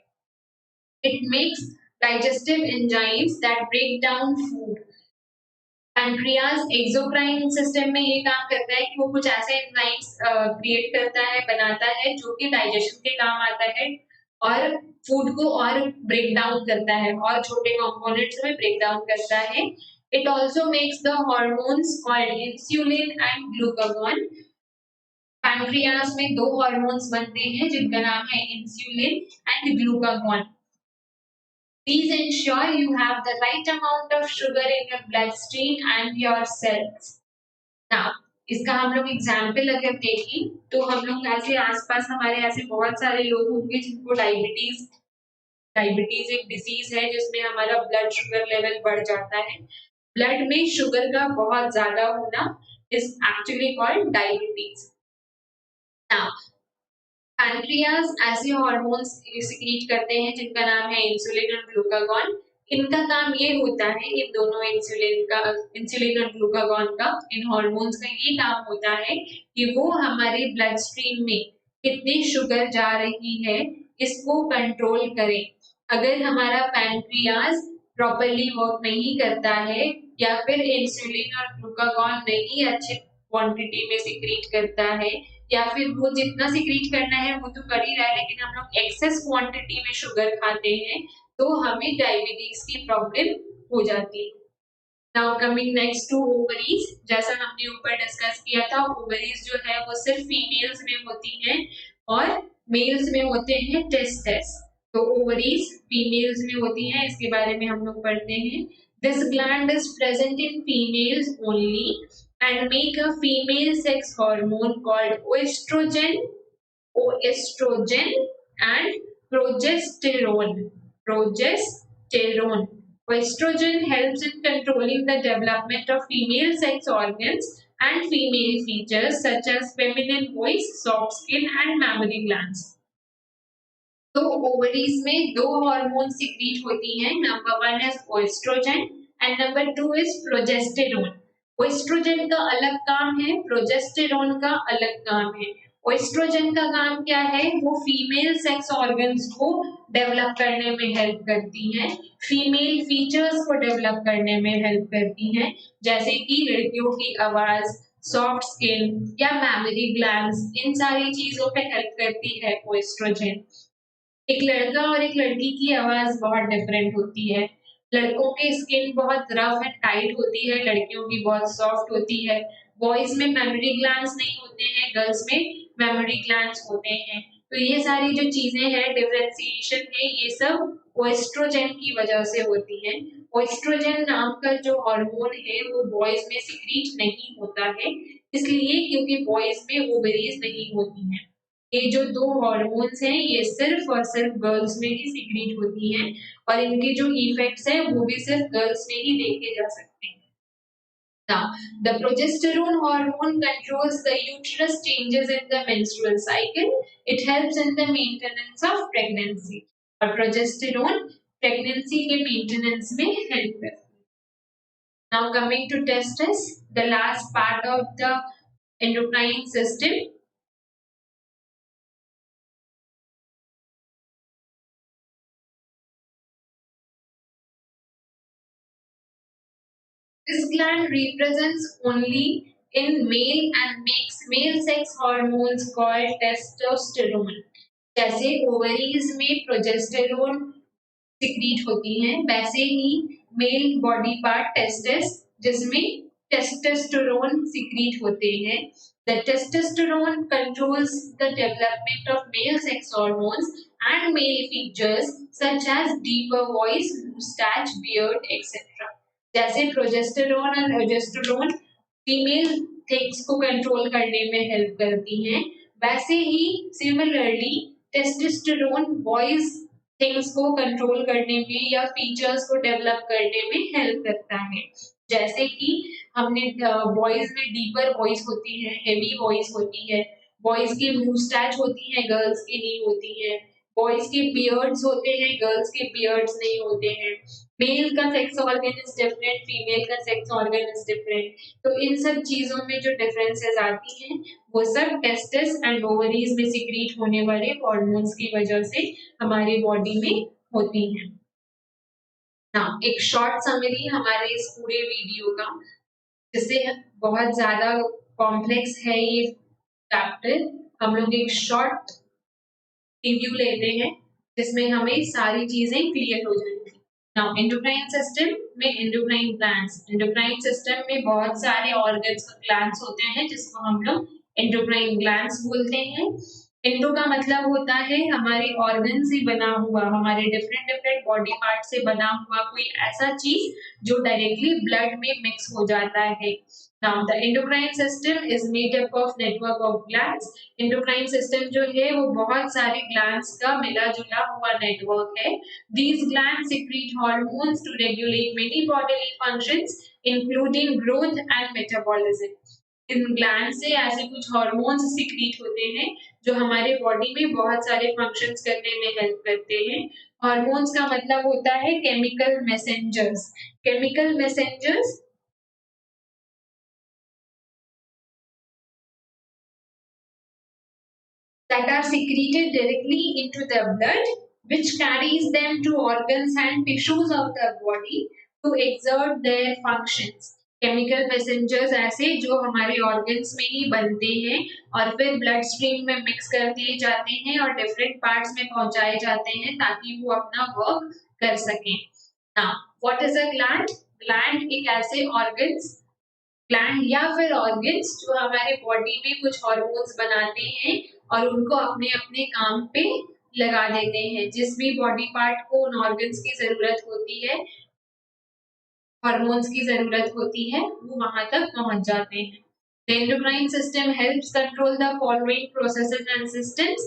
It makes digestive enzymes that break down food. Pancreas exocrine system में ये काम करता है कि वो कुछ ऐसे एंजाइम्स क्रिएट करता है, बनाता है जो कि डाइजेशन के काम आता है और फूड को और ब्रेक डाउन करता है और छोटे कंपोनेंट्स में ब्रेक डाउन करता है. It also makes the hormones called insulin and glucagon. Pancreas में दो हार्मोन्स बनते हैं जिनका नाम है insulin and glucagon. Please ensure you have the right amount of sugar in your bloodstream and your cells. Now, इसका हम लोग एग्जाम्पल अगर देखें तो हम लोग ऐसे आसपास हमारे ऐसे बहुत सारे लोग होंगे जिनको डायबिटीज एक डिसीज है जिसमें हमारा ब्लड शुगर लेवल बढ़ जाता है. ब्लड में शुगर का बहुत ज्यादा होना is actually called diabetes. Now, pancreas ऐसे हॉर्मोन्स सिक्रीट करते हैं जिनका नाम है इंसुलिन और ग्लूकागॉन. इनका काम ये होता है, इन दोनों इंसुलिन और ग्लूकागॉन का, इन हॉर्मोन्स का ये काम होता है कि वो हमारे ब्लड स्ट्रीम में कितनी शुगर जा रही है इसको कंट्रोल करें. अगर हमारा पैनक्रियास प्रॉपरली वर्क नहीं करता है या फिर इंसुलिन और ग्लूकागॉन नहीं अच्छे क्वांटिटी में सिक्रीट करता है या फिर वो जितना सिक्रीट करना है वो तो कर ही रहा है लेकिन हम लोग एक्सेस क्वांटिटी में शुगर खाते हैं तो हमें डायबिटीज की प्रॉब्लम हो जाती है. Now coming next to ovaries. जैसा हमने ऊपर डिस्कस किया था, ओवरीज जो है वो सिर्फ फीमेल्स में होती हैं और मेल्स में होते हैं टेस्टेस. तो ओवरीज फीमेल्स में होती हैं, इसके बारे में हम लोग पढ़ते हैं. This gland is present in females only and make a female sex hormone called estrogen and progesterone. Estrogen helps in controlling the development of female sex organs and female features such as feminine voice, soft skin and mammary glands. तो ovaries में दो hormone secrete होती हैं. Number 1 is estrogen and number 2 is progesterone. Estrogen का अलग काम है, progesterone का अलग काम है. एस्ट्रोजन का काम क्या है, वो फीमेल सेक्स ऑर्गन्स को डेवलप करने में हेल्प करती हैं, फीमेल फीचर्स को डेवलप करने में हेल्प करती हैं, जैसे कि लड़कियों की आवाज, सॉफ्ट स्किन या मैमरी ग्लैंड्स, इन सारी चीजों पे हेल्प करती है एस्ट्रोजन. एक लड़का और एक लड़की की आवाज बहुत डिफरेंट होती है. लड़कों की स्किन बहुत रफ एंड टाइट होती है, लड़कियों की बहुत सॉफ्ट होती है. बॉयज में मेमोरी ग्लैंड्स नहीं होते हैं, गर्ल्स में मेमोरी ग्लैंड्स होते हैं. तो ये सारी जो चीजें हैं, डिफरेंशिएशन है, ये सब एस्ट्रोजन की वजह से होती है. एस्ट्रोजन नाम का जो हार्मोन है वो बॉयज में सिक्रीट नहीं होता है, इसलिए क्योंकि बॉयज में ओवरीज नहीं होती हैं. ये जो दो हार्मोन्स हैं ये सिर्फ और सिर्फ गर्ल्स में ही सिक्रीट होती हैं और इनके जो इफेक्ट्स हैं वो भी सिर्फ गर्ल्स में ही देखे जा सकते हैं. Now, the progesterone hormone controls the uterus changes in the menstrual cycle. It helps in the maintenance of pregnancy. और प्रोजेस्टेरोन प्रेगनेंसी के मेंटेनेंस में हेल्प करता है. Now coming to testes, the last part of the endocrine system. This gland represents only in male and makes male sex hormones called testosterone. जैसे ovaries में progesterone secrete होती हैं, वैसे ही mail body part testis जिसमें testosterone secrete होते हैं. The testosterone controls the development of male sex hormones and male features such as deeper voice, mustache, beard, etc. जैसे progesterone और प्रोजेस्टेरोन फीमेल थिंग्स को control करने में हेल्प करती हैं, वैसे ही सिमिलरली टेस्टोस्टेरोन बॉयज थिंग्स को कंट्रोल करने में या फीचर्स को डेवलप करने में हेल्प करता है. जैसे कि हमने बॉयज में डीपर वॉइस होती है, हेवी वॉइस होती है, बॉयज की म्यूस्टैच होती है, गर्ल्स की नहीं होती है, बॉयज के बियर्ड्स होते हैं, गर्ल्स के बियर्ड्स नहीं होते हैं, मेल का sex organ is different, female का सेक्स ऑर्गन इज डिफरेंट. तो इन सब चीजों में जो डिफरेंसेस आती हैं वो सब टेस्टिस एंड ओवरीज में सिक्रीट होने वाले हार्मोन्स की वजह से हमारी बॉडी में होती हैं. हाँ, एक शॉर्ट समरी हमारे इस पूरे वीडियो का, जिससे बहुत ज्यादा कॉम्प्लेक्स है ये चैप्टर, हम लोग एक शॉर्ट रिव्यू लेते हैं जिसमें हमें सारी चीजें क्लियर हो जाएंगी. नाउ एंडोक्राइन सिस्टम में एंडोक्राइन सिस्टम में बहुत सारे ऑर्गन्स ग्लैंड्स होते हैं जिसको हम लोग एंडोक्राइन ग्लैंड्स बोलते हैं. एंडो का मतलब होता है हमारे ऑर्गन से बना हुआ, हमारे डिफरेंट डिफरेंट बॉडी पार्ट से बना हुआ कोई ऐसा चीज जो डायरेक्टली ब्लड में मिक्स हो जाता है. Now the endocrine system is made up of network of glands. Endocrine system जो है वो बहुत सारे glands का मिला जुला हुआ network है. These glands secrete hormones to regulate many bodily functions, including growth and metabolism. In gland से ऐसे कुछ हार्मोन्स सिक्रीट होते हैं जो हमारे बॉडी में बहुत सारे फंक्शंस करने में हेल्प करते हैं. हार्मोन्स का मतलब होता है chemical messengers. Chemical messengers that are secreted directly into the blood, which carries them to organs and tissues of the body to exert their functions. Chemical messengers ऐसे जो हमारे ऑर्गन्स में ही बनते हैं और फिर ब्लड स्ट्रीम में मिक्स कर दिए जाते हैं और डिफरेंट पार्ट्स में पहुंचाए जाते हैं ताकि वो अपना वर्क कर सकें. Now what is a gland? Gland एक ऐसे ऑर्गन्स, ग्लैंड या फिर ऑर्गन्स जो हमारे बॉडी में कुछ हार्मोन्स बनाते हैं और उनको अपने अपने काम पे लगा देते हैं. जिस भी बॉडी पार्ट को उन ऑर्गन्स की जरूरत होती है, हार्मोन्स की जरूरत होती है, वो वहां तक पहुंच जाते हैं. The endocrine system helps control the following processes and systems.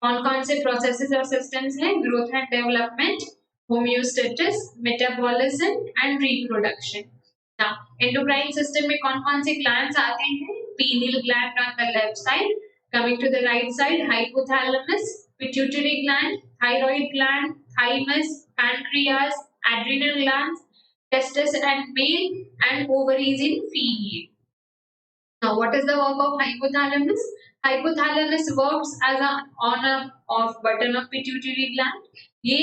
कौन-कौन से processes और systems हैं? Growth and development, homeostasis, metabolism and reproduction. Now, endocrine system में कौन-कौन से glands आते हैं? Pineal gland on the left side. Coming to the right side, hypothalamus, pituitary gland, thyroid gland, thymus, pancreas, adrenal glands, testes and male, and ovaries in female. Now, what is the work of hypothalamus? Hypothalamus works as an on-off button of pituitary gland. ये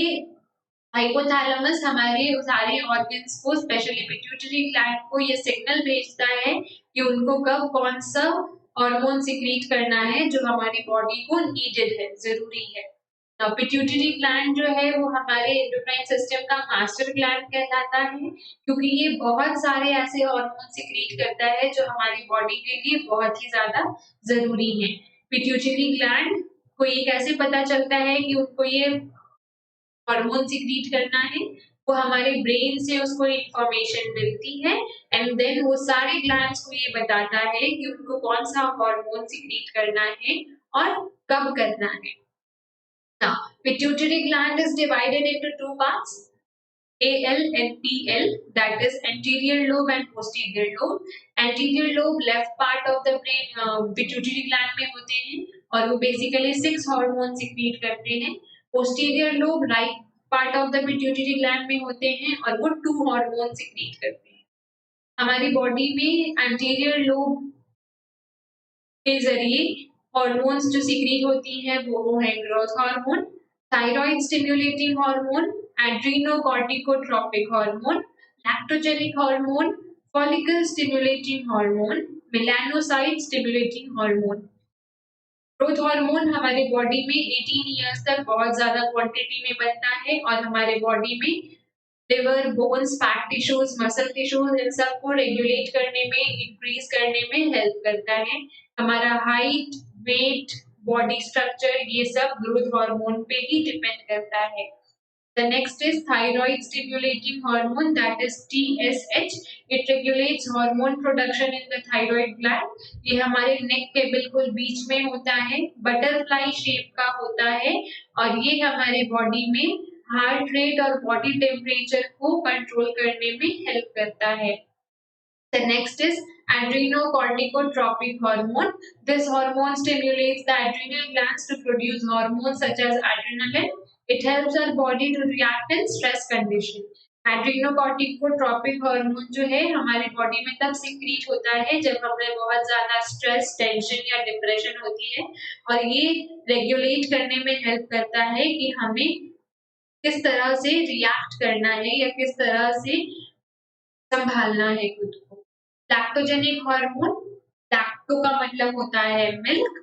hypothalamus हमारे सारे organs को, specially pituitary gland को ये signal भेजता है कि उनको कब कौन सा हार्मोन सिक्रीट करना है जो हमारी बॉडी को नीडेड है, जरूरी है. पिट्यूटरी ग्लैंड जो है वो हमारे एंडोक्राइन सिस्टम का मास्टर ग्लैंड कहलाता है क्योंकि ये बहुत सारे ऐसे हार्मोन सिक्रीट करता है जो हमारी बॉडी के लिए बहुत ही ज्यादा जरूरी है. पिट्यूटरी ग्लैंड को ये कैसे पता चलता है कि उनको ये हार्मोन सिक्रीट करना है? वो हमारे ब्रेन से उसको इंफॉर्मेशन मिलती है एंड देन वो सारे ग्लैंड्स को ये बताता है कि उनको कौन सा हार्मोन सिक्रीट करना है और कब करना है. Now, pituitary gland is divided into two parts, AL and PL, that is anterior lobe and posterior lobe. Anterior lobe left part of the brain pituitary gland में होते हैं और वो basically 6 हार्मोन सिक्रीट करते हैं. Posterior lobe right part of the pituitary gland में होते हैं और वो 2 हार्मोन सिक्रीट करते हैं. हमारी बॉडी में एंटीरियर लोब के जरिए हॉर्मोन्स जो सीक्रेट होती हैं वो है growth hormone, thyroid stimulating hormone, adrenocorticotropic hormone, lactogenic hormone, follicle stimulating hormone, melanocyte stimulating hormone. Growth hormone हमारे बॉडी में 18 इयर्स तक बहुत ज्यादा क्वांटिटी में बनता है और हमारे बॉडी में liver, bones, fat tissues, muscle tissues इन सबको रेगुलेट करने में, इंक्रीज करने में हेल्प करता है। हमारा हाइट, वेट, बॉडी स्ट्रक्चर ये सब ग्रोथ हार्मोन पे ही डिपेंड करता है। The next is thyroid stimulating hormone, that is TSH. It regulates hormone production in the thyroid gland. ये हमारे नेक के बिल्कुल बीच में होता है, बटरफ्लाई शेप का होता है और ये हमारे बॉडी में हार्ट रेट और बॉडी टेम्परेचर को कंट्रोल करने में हेल्प करता है। The next is adrenocorticotropic hormone. This hormone stimulates the adrenal glands to produce hormones such as adrenaline. It helps our body to react in stress condition. Adrenocorticotropic hormone जो है हमारे body में तब secret होता है जब हमें बहुत ज्यादा स्ट्रेस, टेंशन या डिप्रेशन होती है और ये रेगुलेट करने में हेल्प करता है कि हमें किस तरह से रिएक्ट करना है या किस तरह से संभालना है खुद को। लैक्टोजेनिक हार्मोन, लैक्टो का मतलब होता है मिल्क।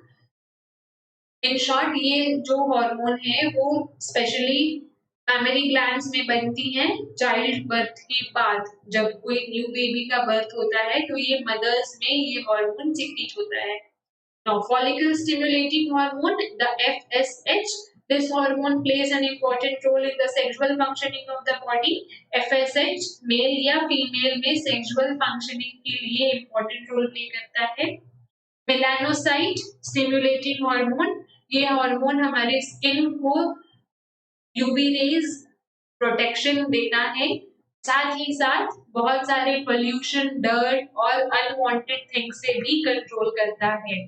इन शॉर्ट ये जो हार्मोन है वो स्पेशली मैमरी ग्लैंड्स में बनती हैं चाइल्ड बर्थ के बाद। जब कोई न्यू बेबी का बर्थ होता है तो ये मदर्स में ये हार्मोन सीक्रेट होता है। Now, follicle stimulating hormone, the FSH, this hormone plays an important role in the sexual functioning of the body. FSH male या फीमेल में सेक्सुअल फंक्शनिंग के लिए important role प्ले करता है। मेलानोसाइट स्टिमुलेटिंग हार्मोन, ये hormone हमारे skin को UV rays protection देता है, साथ ही साथ बहुत सारे पोल्यूशन, डर्ट और अनवांटेड थिंग्स से भी कंट्रोल करता है।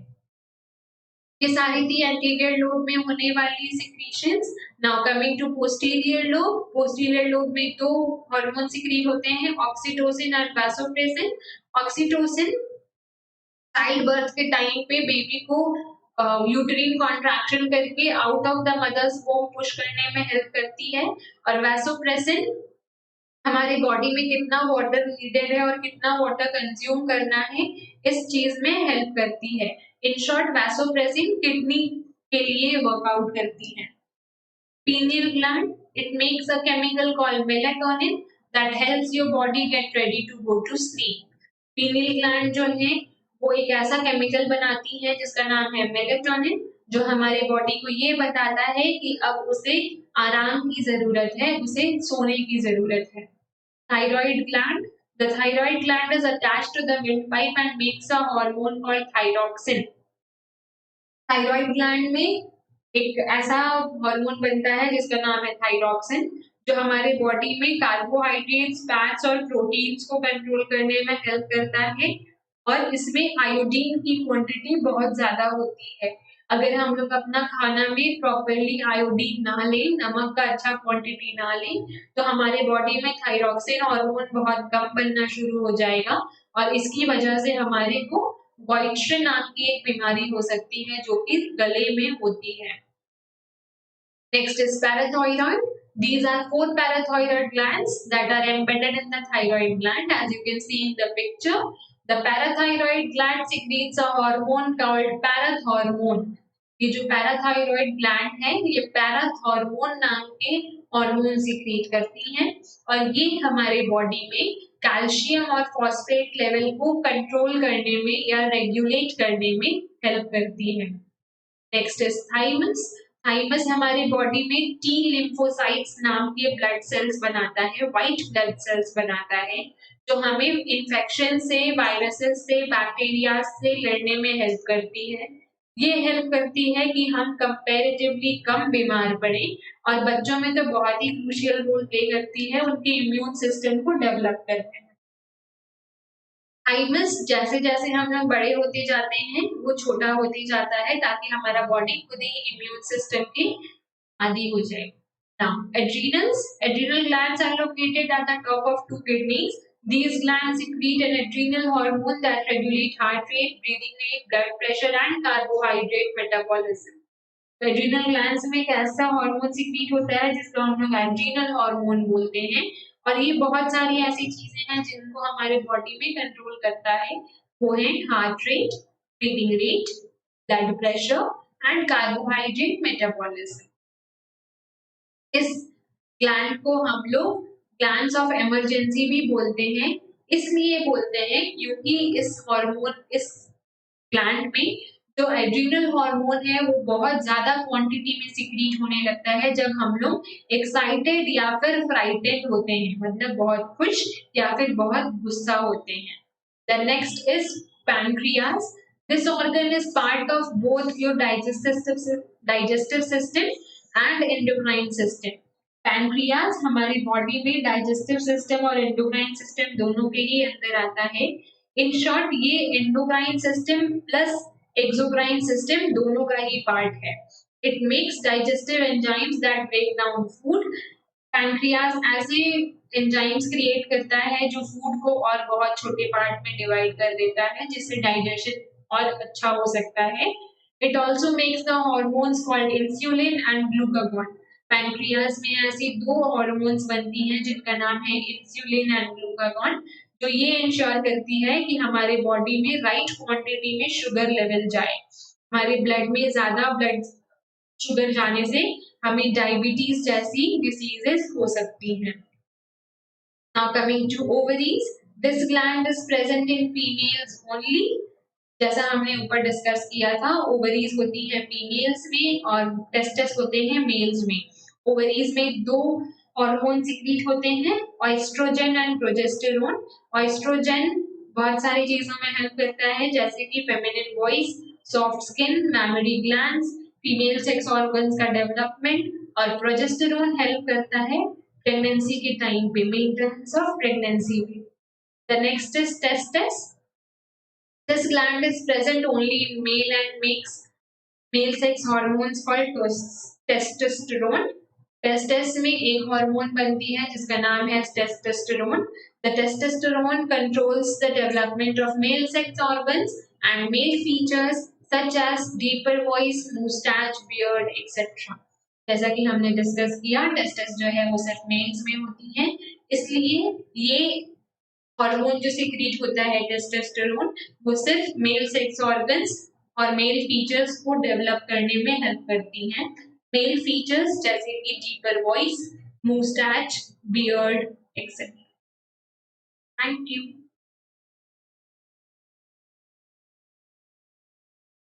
ये सारी थी एंटीरियर लोब में होने वाली secretions. Now coming to posterior lobe. Posterior lobe में दो हार्मोन सिक्रीट होते हैं, ऑक्सीटोसिन और वासोप्रेसिन। ऑक्सीटोसिन चाइल्ड बर्थ के टाइम पे बेबी को यूट्रीन कॉन्ट्रैक्शन करके out of the mother's womb push करने में हेल्प करती है और वासोप्रेसिन हमारी बॉडी में कितना वाटर नीडेड है और कितना वाटर कंज्यूम करना है इस चीज में हेल्प करती है। इन शॉर्ट वासोप्रेसिन किडनी के लिए वर्कआउट करती है। Pineal gland, it makes a chemical called melatonin that helps your body get ready to go to sleep. Pineal gland जो है वो एक ऐसा केमिकल बनाती है जिसका नाम है मेलेटोनिन, जो हमारे बॉडी को ये बताता है कि अब उसे आराम की जरूरत है, उसे सोने की जरूरत है। Thyroid gland, the thyroid gland is attached to the windpipe and makes a hormone called thyroxine. Thyroid gland में एक ऐसा हार्मोन बनता है जिसका नाम है थायरॉक्सिन, जो हमारे बॉडी में कार्बोहाइड्रेट्स, फैट्स और प्रोटीन्स को कंट्रोल करने में हेल्प करता है और इसमें आयोडीन की क्वांटिटी बहुत ज्यादा होती है। अगर हम लोग अपना खाना में प्रॉपरली आयोडीन ना लें, नमक का अच्छा क्वांटिटी ना लें, तो हमारे बॉडी में थायरॉक्सिन हार्मोन बहुत कम बनना शुरू हो जाएगा और इसकी वजह से हमारे को वाइट्रिन नाम की एक बीमारी हो सकती है जो कि गले में होती है। Next is parathyroid. These are four parathyroid glands that are embedded in the thyroid gland. As you can see in the picture, the parathyroid gland secretes a hormone called parathormone. ये जो पैराथायरॉइड ग्लैंड है ये parathormone नाम के hormone secrete करती हैं और ये हमारे बॉडी में कैल्शियम और फॉस्फेट लेवल को कंट्रोल करने में या रेगुलेट करने में हेल्प करती है। Next is thymus. थाइमस हमारी बॉडी में टी लिम्फोसाइट्स नाम के ब्लड सेल्स बनाता है, व्हाइट ब्लड सेल्स बनाता है, जो हमें इन्फेक्शन से, वायरसेस से, बैक्टीरिया से लड़ने में हेल्प करती है। ये हेल्प करती है कि हम कंपैरेटिवली कम बीमार पड़े और बच्चों में तो बहुत ही क्रूशियल रोल प्ले करती है उनके इम्यून सिस्टम को डेवलप करने में। थाइमस जैसे जैसे हम लोग बड़े होते जाते हैं वो छोटा होते जाता है ताकि हमारा बॉडी खुद ही इम्यून सिस्टम के आदि हो जाए। Now, adrenals. Adrenal glands are located at the top of two kidneys. These glands secrete an adrenal hormone that regulate heart rate, breathing rate, blood pressure and carbohydrate metabolism. Adrenal glands में एक ऐसा hormone secrete होता है जिसको हम लोग adrenal hormone बोलते हैं और ये बहुत सारी ऐसी चीजें हैं जिनको हमारे बॉडी में कंट्रोल करता है। वो है heart rate, breathing rate, blood pressure and carbohydrate metabolism. इस ग्लैंड को हम लोग ग्लैंड्स ऑफ इमरजेंसी भी बोलते हैं। इसलिए बोलते हैं क्योंकि इस ग्लैंड में जो एड्रीनल हार्मोन है वो बहुत ज्यादा क्वांटिटी में सिक्रीट होने लगता है जब हम लोग एक्साइटेड या फिर फ्राइटेड होते हैं, मतलब बहुत खुश या फिर बहुत गुस्सा होते हैं। The next is pancreas. This organ is part of both your digestive system and endocrine system. Pancreas हमारी बॉडी में डाइजेस्टिव सिस्टम और एंडोक्राइन सिस्टम दोनों के ही अंदर आता है। इन शॉर्ट ये endocrine system plus exocrine system दोनों का ही पार्ट है। It makes digestive enzymes that break down food. Pancreas ऐसे एंजाइम्स क्रिएट करता है जो फूड को और बहुत छोटे पार्ट में डिवाइड कर देता है जिससे डाइजेशन और अच्छा हो सकता है। It also makes the hormones called insulin and glucagon. Pancreas में ऐसी दो हॉर्मोन्स बनती हैं जिनका नाम है इंसुलिन एंड ग्लूकागॉन, जो ये इंश्योर करती है कि हमारे बॉडी में राइट क्वांटिटी में शुगर लेवल जाए। हमारे ब्लड में ज्यादा ब्लड शुगर जाने से हमें डायबिटीज जैसी डिसीजेस हो सकती हैं। Now coming to ovaries, this gland is present in females only. जैसा हमने ऊपर डिस्कस किया था, ओवरीज होती है फीमेल्स में और टेस्टिस होते हैं मेल्स में। ओवरीज में दो हार्मोन सिक्रीट होते हैं, ऑएस्ट्रोजन एंड प्रोजेस्टेरोन। ऑएस्ट्रोजन बहुत सारी चीजों में हेल्प करता है जैसे कि feminine voice, soft skin, memory glands, female sex organs का डेवलपमेंट, और प्रोजेस्टेरोन हेल्प करता है प्रेगनेंसी के टाइम पे, मेंटेनेंस ऑफ प्रेगनेंसी पे। The next is testis. This gland is present only in male and makes male sex hormones called testosterone. Testis में एक hormone बनती है जिसका नाम है testosterone. The testosterone controls the development of male sex organs and male features such as deeper voice, mustache, beard, etc. जैसा कि हमने डिस्कस किया, टेस्टिस जो है वो सिर्फ मेल्स में होती है, इसलिए ये हार्मोन जो सीक्रेट होता है टेस्टोस्टेरोन वो सिर्फ मेल सेक्स ऑर्गन्स और मेल फीचर्स को डेवलप करने में हेल्प करती हैं। मेल फीचर्स जैसे कि deeper voice, moustache, beard etcetera. Thank you.